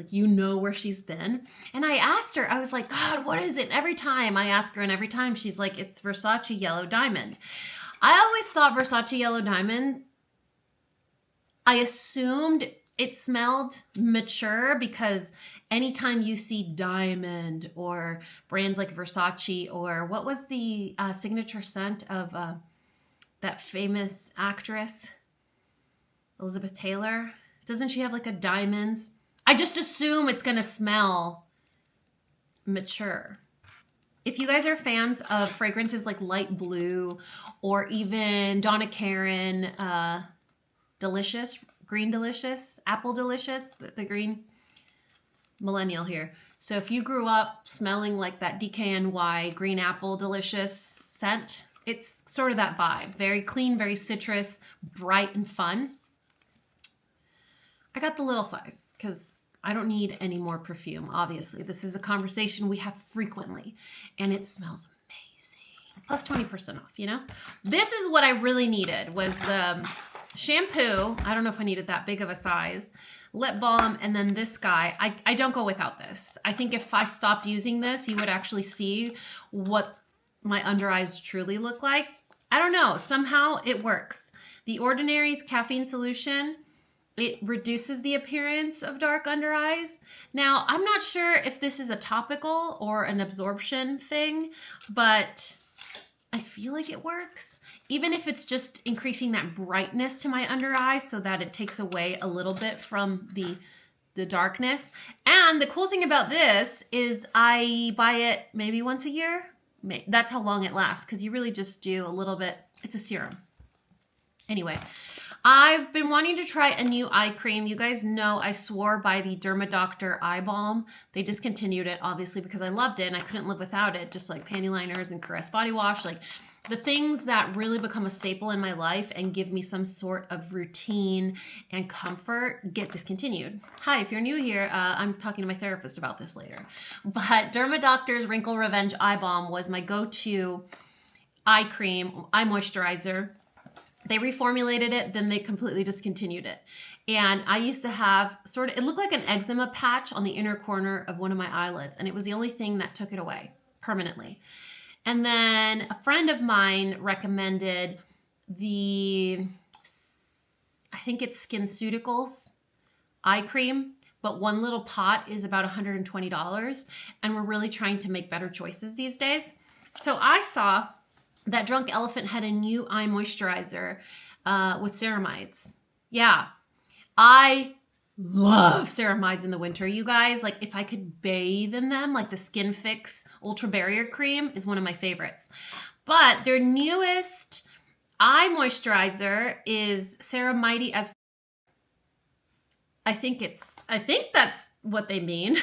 you know where she's been. And I asked her, I was like, God, what is it? And every time I ask her, and every time she's like, it's Versace Yellow Diamond. I always thought Versace Yellow Diamond, I assumed it smelled mature because anytime you see Diamond or brands like Versace, or what was the signature scent of that famous actress, Elizabeth Taylor? Doesn't she have like a diamonds? I just assume it's gonna smell mature. If you guys are fans of fragrances like Light Blue or even Donna Karan, Delicious, Green Delicious, Apple Delicious, the green millennial here. So if you grew up smelling like that DKNY Green Apple Delicious scent, it's sort of that vibe. Very clean, very citrus, bright and fun. I got the little size because I don't need any more perfume, obviously. This is a conversation we have frequently, and it smells amazing. Plus 20% off, you know? This is what I really needed, was the shampoo. I don't know if I needed that big of a size. Lip balm, and then this guy. I don't go without this. I think if I stopped using this, you would actually see what my under eyes truly look like. I don't know. Somehow it works. The Ordinary's caffeine solution, it reduces the appearance of dark under eyes. Now, I'm not sure if this is a topical or an absorption thing, but I feel like it works. Even if it's just increasing that brightness to my under eye so that it takes away a little bit from the darkness. And the cool thing about this is I buy it maybe once a year. That's how long it lasts, because you really just do a little bit. It's a serum. Anyway, I've been wanting to try a new eye cream. You guys know I swore by the DermaDoctor eye balm. They discontinued it, obviously, because I loved it and I couldn't live without it, just like panty liners and Caress body wash. Like the things that really become a staple in my life and give me some sort of routine and comfort get discontinued. Hi, if you're new here, I'm talking to my therapist about this later. But DermaDoctor's Wrinkle Revenge Eye Balm was my go-to eye cream, eye moisturizer. They reformulated it, then they completely discontinued it. And I used to have it looked like an eczema patch on the inner corner of one of my eyelids. And it was the only thing that took it away permanently. And then a friend of mine recommended I think it's SkinCeuticals eye cream, but one little pot is about $120. And we're really trying to make better choices these days. So I saw that Drunk Elephant had a new eye moisturizer with ceramides. Yeah, I love ceramides in the winter, you guys. Like if I could bathe in them, like the Skin Fix Ultra Barrier Cream is one of my favorites. But their newest eye moisturizer is ceramide as I think that's what they mean.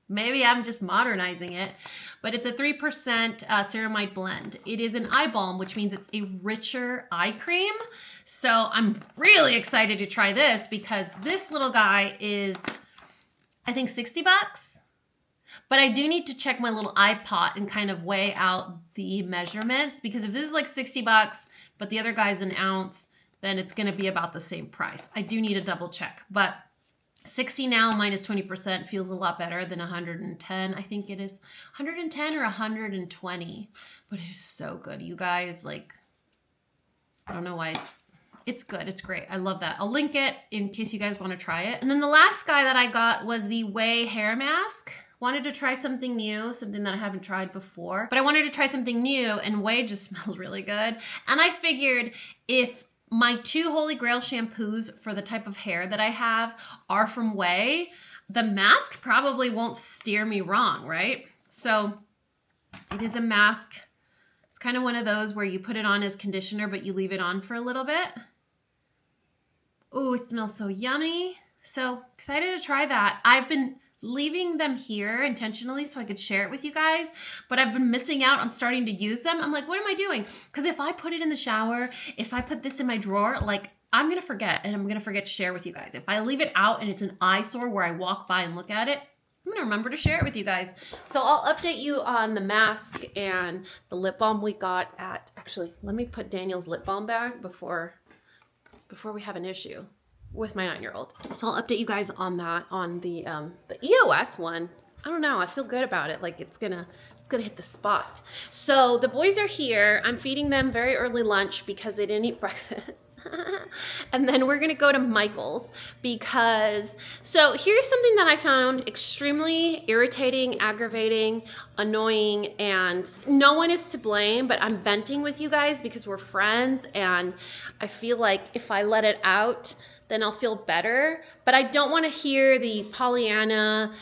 Maybe I'm just modernizing it, but it's a 3% ceramide blend. It is an eye balm, which means it's a richer eye cream. So I'm really excited to try this because this little guy is, I think, 60 bucks. But I do need to check my little eye pot and kind of weigh out the measurements, because if this is like 60 bucks, but the other guy's an ounce, then it's going to be about the same price. I do need a double check, but 60 now minus 20% feels a lot better than 110. I think it is 110 or 120, but it is so good, you guys. Like, I don't know why. It's good. It's great. I love that. I'll link it in case you guys want to try it. And then the last guy that I got was the Way hair mask. Wanted to try something new, something that I haven't tried before, but I wanted to try something new, and Way just smells really good. And I figured if my two holy grail shampoos for the type of hair that I have are from Way, the mask probably won't steer me wrong, right? So it is a mask. It's kind of one of those where you put it on as conditioner, but you leave it on for a little bit. Ooh, it smells so yummy. So excited to try that. I've been leaving them here intentionally so I could share it with you guys, but I've been missing out on starting to use them. I'm like, what am I doing? Because if I put it in the shower, if I put this in my drawer, like I'm gonna forget, and I'm gonna forget to share with you guys. If I leave it out and it's an eyesore where I walk by and look at it, I'm gonna remember to share it with you guys. So I'll update you on the mask and the lip balm we got at, actually, let me put Daniel's lip balm back before we have an issue with my 9-year-old. So I'll update you guys on that, on the EOS one. I don't know, I feel good about it. Like it's gonna hit the spot. So the boys are here. I'm feeding them very early lunch because they didn't eat breakfast. And then we're gonna go to Michael's because, so here's something that I found extremely irritating, aggravating, annoying, and no one is to blame, but I'm venting with you guys because we're friends, and I feel like if I let it out, then I'll feel better. But I don't want to hear the Pollyanna,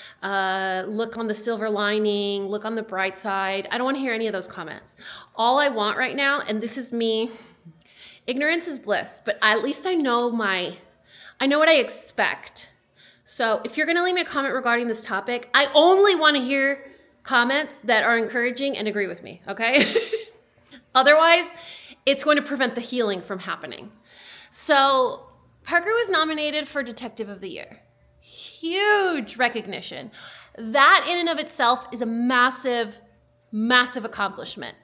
look on the silver lining, look on the bright side. I don't want to hear any of those comments. All I want right now, and this is me, ignorance is bliss, but at least I know what I expect. So if you're going to leave me a comment regarding this topic, I only want to hear comments that are encouraging and agree with me, okay? Otherwise, it's going to prevent the healing from happening. So Parker was nominated for Detective of the Year. Huge recognition. That in and of itself is a massive, massive accomplishment.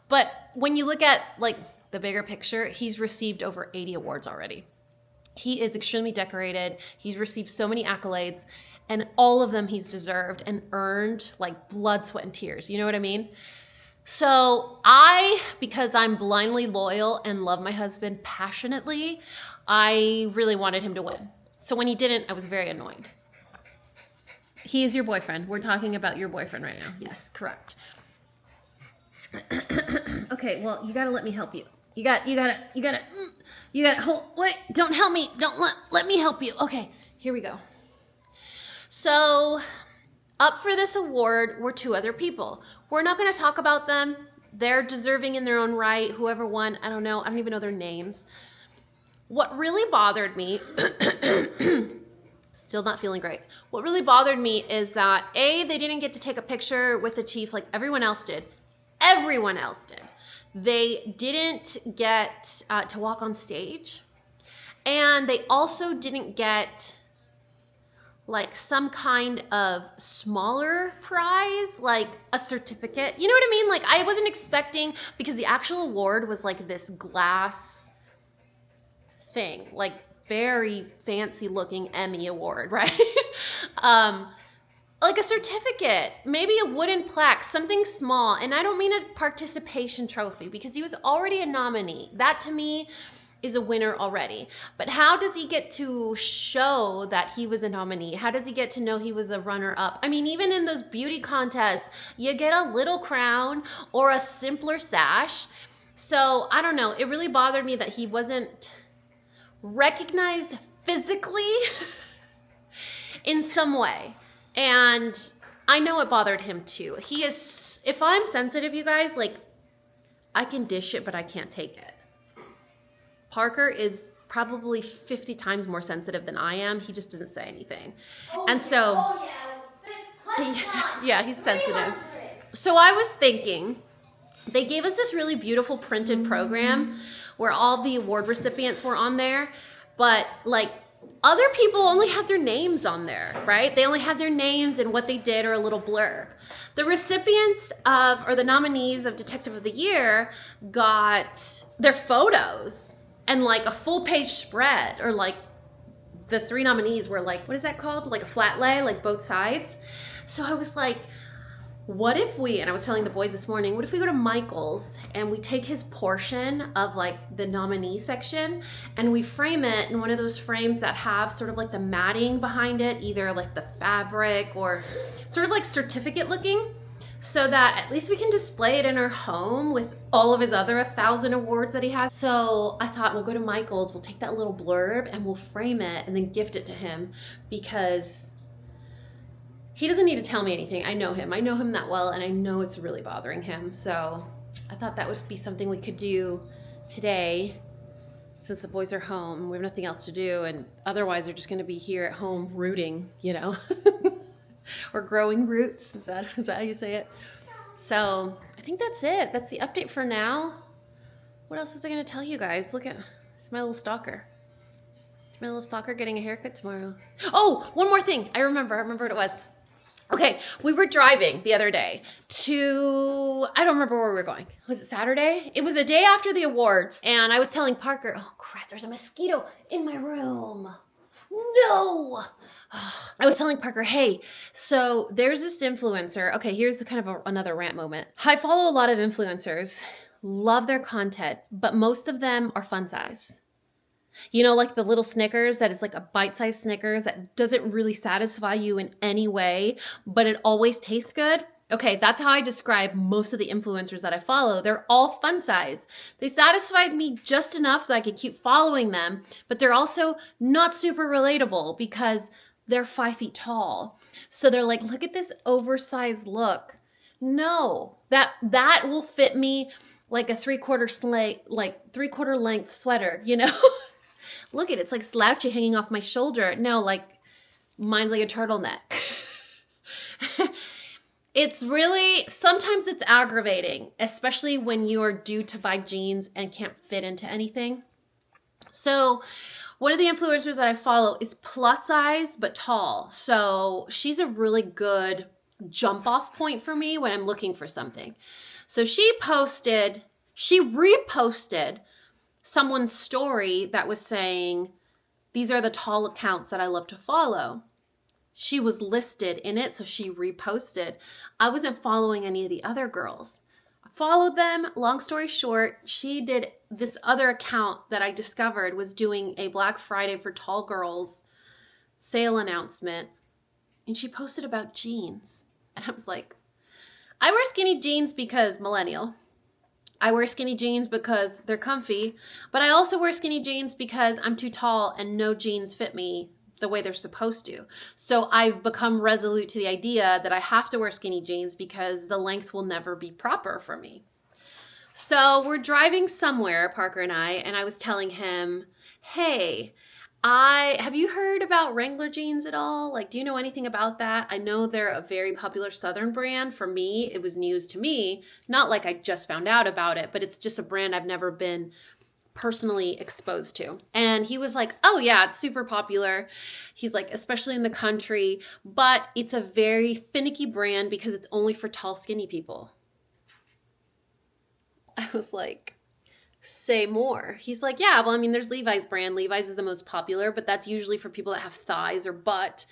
But when you look at like the bigger picture, he's received over 80 awards already. He is extremely decorated. He's received so many accolades, and all of them he's deserved and earned, like blood, sweat, and tears. You know what I mean? So because I'm blindly loyal and love my husband passionately, I really wanted him to win. So when he didn't, I was very annoyed. He is your boyfriend. We're talking about your boyfriend right now. Yes, correct. Okay, well, you gotta let me help you. You gotta hold, wait, don't help me. Don't let me help you. Okay, here we go. So up for this award were 2 other people. We're not gonna talk about them. They're deserving in their own right. Whoever won, I don't know. I don't even know their names. What really bothered me, still not feeling great. What really bothered me is that A, they didn't get to take a picture with the chief like everyone else did. Everyone else did. They didn't get to walk on stage. And they also didn't get like some kind of smaller prize, like a certificate. You know what I mean? Like I wasn't expecting, because the actual award was like this glass thing, like very fancy looking Emmy award, right? Like a certificate, maybe a wooden plaque, something small. And I don't mean a participation trophy, because he was already a nominee. That to me is a winner already. But how does he get to show that he was a nominee? How does he get to know he was a runner-up? I mean, even in those beauty contests, you get a little crown or a simpler sash. So I don't know. It really bothered me that he wasn't recognized physically in some way. And I know it bothered him too. He is, if I'm sensitive, you guys, like I can dish it, but I can't take it. Parker is probably 50 times more sensitive than I am. He just doesn't say anything. And so, yeah, he's sensitive. So I was thinking, they gave us this really beautiful printed program where all the award recipients were on there, but like other people only had their names on there, right? They only had their names and what they did or a little blurb. The recipients of, or the nominees of Detective of the Year got their photos and like a full page spread, or like the 3 nominees were like, what is that called? Like a flat lay, like both sides. So I was like, what if we, and I was telling the boys this morning, what if we go to Michael's and we take his portion of like the nominee section and we frame it in one of those frames that have sort of like the matting behind it, either like the fabric or sort of like certificate looking, so that at least we can display it in our home with all of his other 1,000 awards that he has. So I thought we'll go to Michael's, we'll take that little blurb and we'll frame it and then gift it to him, because he doesn't need to tell me anything. I know him that well, and I know it's really bothering him. So I thought that would be something we could do today, since the boys are home. We have nothing else to do, and otherwise they're just gonna be here at home rooting, you know, or growing roots. Is that how you say it? So I think that's it. That's the update for now. What else is I gonna tell you guys? Look at, it's my little stalker. My little stalker getting a haircut tomorrow. Oh, one more thing. I remember what it was. Okay, we were driving the other day to, I don't remember where we were going. Was it Saturday? It was a day after the awards. And I was telling Parker, oh crap, there's a mosquito in my room. No. I was telling Parker, hey, so there's this influencer. Okay, here's the kind of another rant moment. I follow a lot of influencers, love their content, but most of them are fun size. You know, like the little Snickers that is like a bite-sized Snickers that doesn't really satisfy you in any way, but it always tastes good. Okay, that's how I describe most of the influencers that I follow. They're all fun size. They satisfied me just enough so I could keep following them, but they're also not super relatable because they're 5 feet tall. So they're like, look at this oversized look. No, that will fit me like a 3/4 length sweater, you know? Look at it, it's like slouchy hanging off my shoulder. No, like mine's like a turtleneck. It's really, sometimes it's aggravating, especially when you are due to buy jeans and can't fit into anything. So one of the influencers that I follow is plus size, but tall. So she's a really good jump off point for me when I'm looking for something. So she reposted someone's story that was saying, these are the tall accounts that I love to follow. She was listed in it, so she reposted. I wasn't following any of the other girls. I followed them. Long story short, she did this other account that I discovered was doing a Black Friday for tall girls sale announcement, and she posted about jeans. And I was like, I wear skinny jeans because millennial. I wear skinny jeans because they're comfy, but I also wear skinny jeans because I'm too tall and no jeans fit me the way they're supposed to. So I've become resolute to the idea that I have to wear skinny jeans because the length will never be proper for me. So we're driving somewhere, Parker and I was telling him, hey, have you heard about Wrangler jeans at all? Like, do you know anything about that? I know they're a very popular Southern brand. For me, it was news to me. Not like I just found out about it, but it's just a brand I've never been personally exposed to. And he was like, oh yeah, it's super popular. He's like, especially in the country, but it's a very finicky brand because it's only for tall, skinny people. I was like, say more. He's like, yeah, well, I mean, there's Levi's brand. Levi's is the most popular, but that's usually for people that have thighs or butt.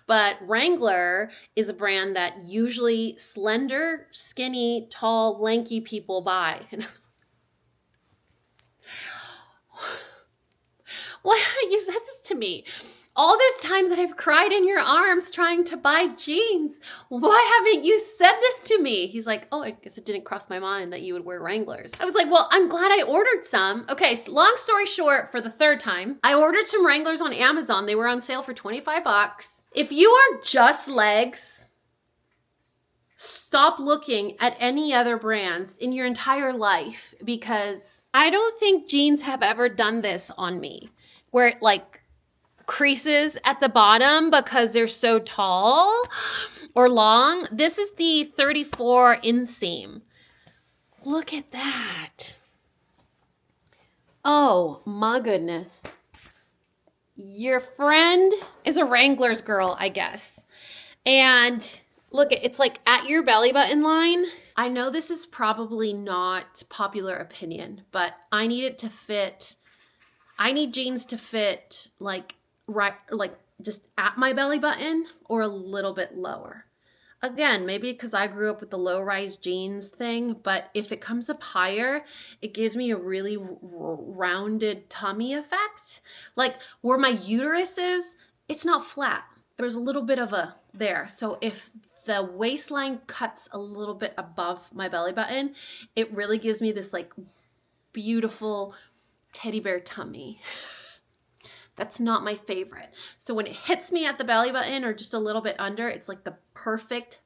But Wrangler is a brand that usually slender, skinny, tall, lanky people buy. And I was like, why haven't you said this to me? All those times that I've cried in your arms trying to buy jeans. Why haven't you said this to me? He's like, oh, I guess it didn't cross my mind that you would wear Wranglers. I was like, well, I'm glad I ordered some. Okay, so long story short, for the third time, I ordered some Wranglers on Amazon. They were on sale for $25. If you are just legs, stop looking at any other brands in your entire life, because I don't think jeans have ever done this on me, where it like creases at the bottom because they're so tall or long. This is the 34 inseam. Look at that. Oh my goodness. Your friend is a Wrangler's girl, I guess. And look, it's like at your belly button line. I know this is probably not popular opinion, but I need it to fit. I need jeans to fit like right, like just at my belly button or a little bit lower. Again, maybe because I grew up with the low-rise jeans thing, but if it comes up higher, it gives me a really rounded tummy effect. Like where my uterus is, it's not flat. There's a little bit of a there. So if the waistline cuts a little bit above my belly button, it really gives me this like beautiful teddy bear tummy. That's not my favorite. So when it hits me at the belly button or just a little bit under, it's like the perfect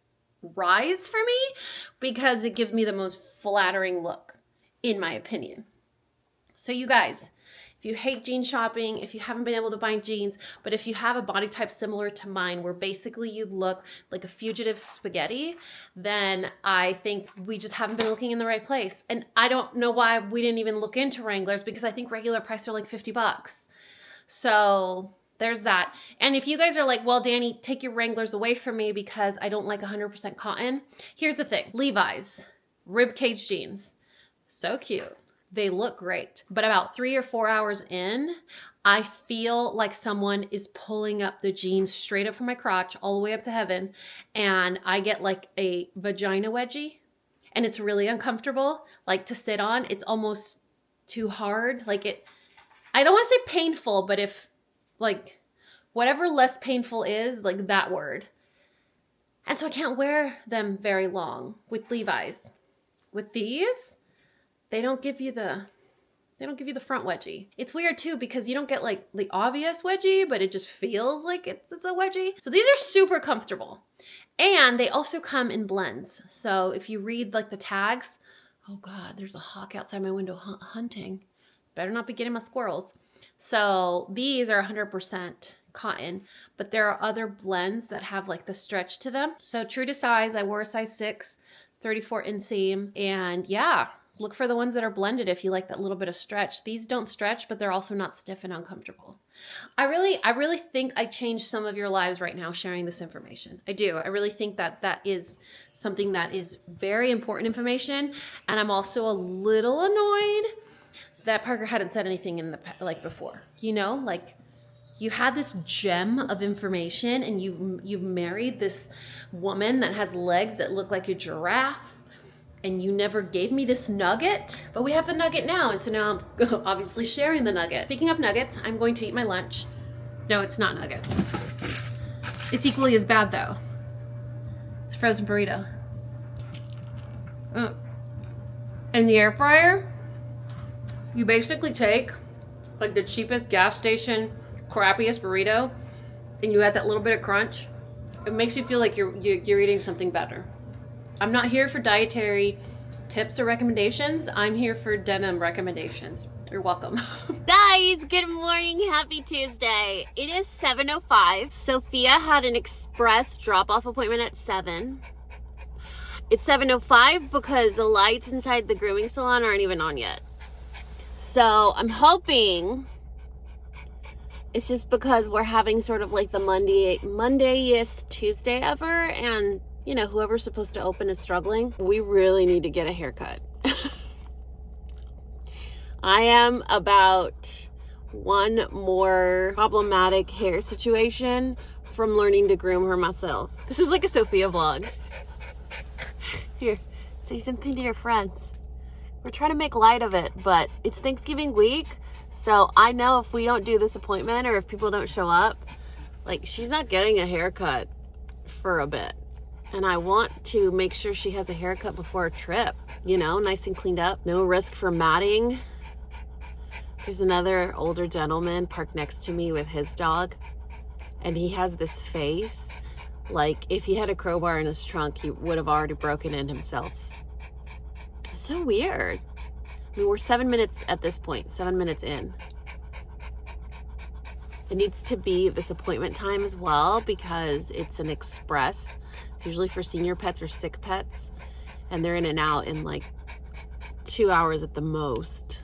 rise for me because it gives me the most flattering look, in my opinion. So you guys, if you hate jean shopping, if you haven't been able to buy jeans, but if you have a body type similar to mine where basically you look like a fugitive spaghetti, then I think we just haven't been looking in the right place. And I don't know why we didn't even look into Wranglers, because I think regular price are like $50. So there's that. And if you guys are like, well, Dani, take your Wranglers away from me because I don't like 100% cotton. Here's the thing. Levi's, ribcage jeans, so cute. They look great. But about 3 or 4 hours in, I feel like someone is pulling up the jeans straight up from my crotch all the way up to heaven. And I get like a vagina wedgie. And it's really uncomfortable, like to sit on. It's almost too hard. Like it, I don't want to say painful, but if like whatever less painful is, like that word. And so I can't wear them very long with Levi's. With these, they don't give you the front wedgie. It's weird too because you don't get like the obvious wedgie, but it just feels like it's a wedgie. So these are super comfortable. And they also come in blends. So if you read like the tags, oh God, there's a hawk outside my window hunting. Better not be getting my squirrels. So these are 100% cotton, but there are other blends that have like the stretch to them. So true to size, I wore a size 6, 34 inseam. And yeah, look for the ones that are blended if you like that little bit of stretch. These don't stretch, but they're also not stiff and uncomfortable. I really think I changed some of your lives right now sharing this information. I do. I really think that that is something that is very important information. And I'm also a little annoyed that Parker hadn't said anything in the like before. You know, like you had this gem of information and you've married this woman that has legs that look like a giraffe, and you never gave me this nugget, but we have the nugget now. And so now I'm obviously sharing the nugget. Speaking of nuggets, I'm going to eat my lunch. No, it's not nuggets. It's equally as bad though. It's a frozen burrito. In the air fryer, you basically take like the cheapest gas station, crappiest burrito, and you add that little bit of crunch. It makes you feel like you're eating something better. I'm not here for dietary tips or recommendations. I'm here for denim recommendations. You're welcome. Guys, good morning. Happy Tuesday. It is 7:05. Sophia had an express drop-off appointment at 7. It's 7:05 because the lights inside the grooming salon aren't even on yet. So I'm hoping it's just because we're having sort of like the Monday-est Tuesday ever, and you know, whoever's supposed to open is struggling. We really need to get a haircut. I am about one more problematic hair situation from learning to groom her myself. This is like a Sophia vlog. Here, say something to your friends. We're trying to make light of it, but it's Thanksgiving week, so I know if we don't do this appointment or if people don't show up, like, she's not getting a haircut for a bit. And I want to make sure she has a haircut before a trip, you know, nice and cleaned up. No risk for matting. There's another older gentleman parked next to me with his dog, and he has this face like if he had a crowbar in his trunk, he would have already broken in himself. It's so weird. I mean, we're 7 minutes at this point, 7 minutes in. It needs to be this appointment time as well because it's an express. It's usually for senior pets or sick pets, and they're in and out in like 2 hours at the most.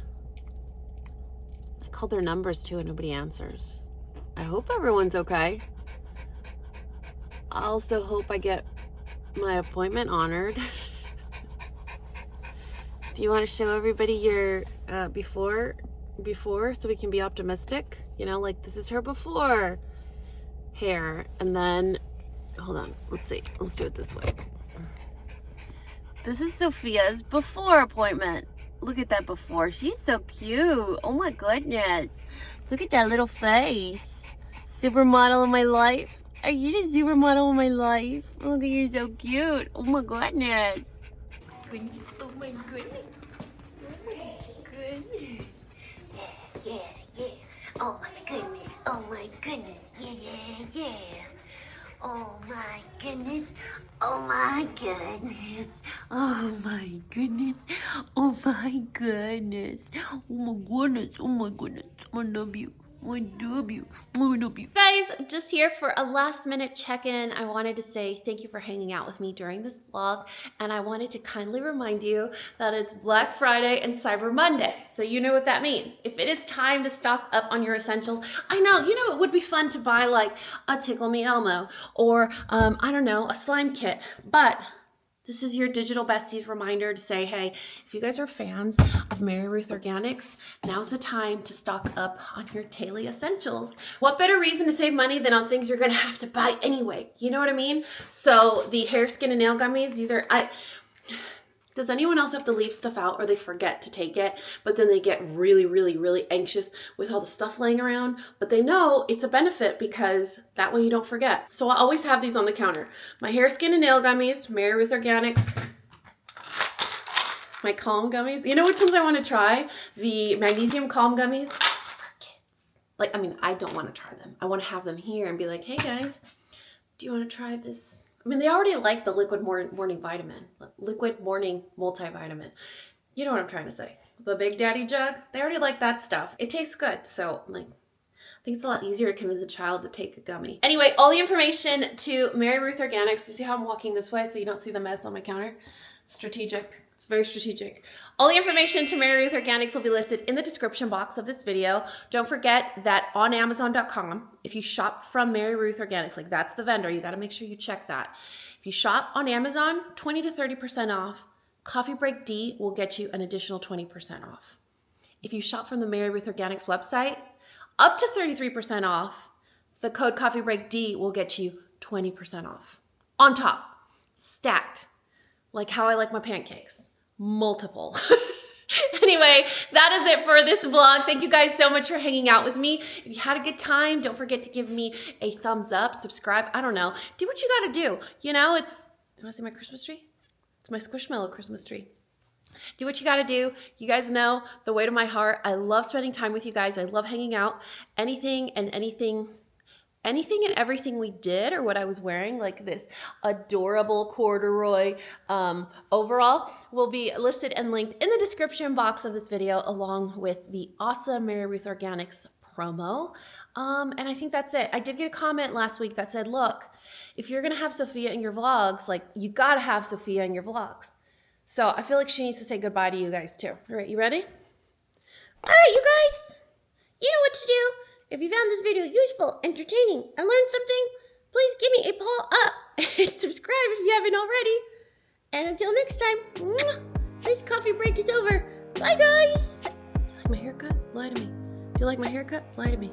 I called their numbers too and nobody answers. I hope everyone's okay. I also hope I get my appointment honored. Do you want to show everybody your before so we can be optimistic? You know, like this is her before hair, and then hold on, let's see, let's do it this way. This is Sophia's before appointment. Look at that before. She's so cute. Oh my goodness. Look at that little face. Supermodel of my life. Are you the supermodel of my life? Look at you, so cute. Oh my goodness. Oh my goodness. Oh my goodness. Yeah. Oh my goodness. Oh my goodness. Yeah. Oh my goodness. Oh my goodness. Oh my goodness. Oh my goodness. Oh my goodness. I love you. I love you. Guys, just here for a last minute check-in. I wanted to say thank you for hanging out with me during this vlog, and I wanted to kindly remind you that it's Black Friday and Cyber Monday, so you know what that means. If it is time to stock up on your essentials, I know, you know, it would be fun to buy like a Tickle Me Elmo or I don't know, a slime kit, but this is your digital besties reminder to say, hey, if you guys are fans of Mary Ruth Organics, now's the time to stock up on your daily essentials. What better reason to save money than on things you're gonna have to buy anyway? You know what I mean? So the hair, skin, and nail gummies, these are, does anyone else have to leave stuff out or they forget to take it, but then they get really anxious with all the stuff laying around, but they know it's a benefit because that way you don't forget. So I always have these on the counter. My hair, skin, and nail gummies, Mary Ruth Organics. My calm gummies. You know which ones I want to try? The Magnesium calm gummies for kids. Like, I mean, I don't want to try them. I want to have them here and be like, hey guys, do you want to try this? I mean, they already like the liquid morning vitamin, liquid morning multivitamin. You know what I'm trying to say. The Big Daddy jug, they already like that stuff. It tastes good. So like, I think it's a lot easier to convince a child to take a gummy. Anyway, all the information to Mary Ruth Organics. Do you see how I'm walking this way so you don't see the mess on my counter? Strategic. It's very strategic. All the information to Mary Ruth Organics will be listed in the description box of this video. Don't forget that on Amazon.com, if you shop from Mary Ruth Organics, like that's the vendor, you got to make sure you check that. If you shop on Amazon, 20 to 30% off. Coffee Break D will get you an additional 20% off. If you shop from the Mary Ruth Organics website, up to 33% off. The code Coffee Break D will get you 20% off. On top, stacked. Like how I like my pancakes. Multiple. Anyway, that is it for this vlog. Thank you guys so much for hanging out with me. If you had a good time, don't forget to give me a thumbs up, subscribe. I don't know. Do what you gotta do. You know, you wanna see my Christmas tree? It's my Squishmallow Christmas tree. Do what you gotta do. You guys know the weight of my heart. I love spending time with you guys. I love hanging out. Anything and everything we did, or what I was wearing, like this adorable corduroy overall, will be listed and linked in the description box of this video, along with the awesome Mary Ruth Organics promo. And I think that's it. I did get a comment last week that said, look, if you're gonna have Sophia in your vlogs, like, you gotta have Sophia in your vlogs. So I feel like she needs to say goodbye to you guys too. All right, you ready? All right, you guys, you know what to do. If you found this video useful, entertaining, and learned something, please give me a paw up and subscribe if you haven't already. And until next time, this coffee break is over. Bye, guys. Do you like my haircut? Lie to me. Do you like my haircut? Lie to me.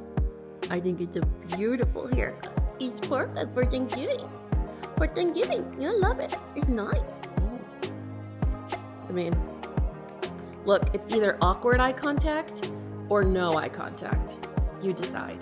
I think it's a beautiful haircut. It's perfect for Thanksgiving. For Thanksgiving, I love it. It's nice. I mean, look, it's either awkward eye contact or no eye contact. You decide.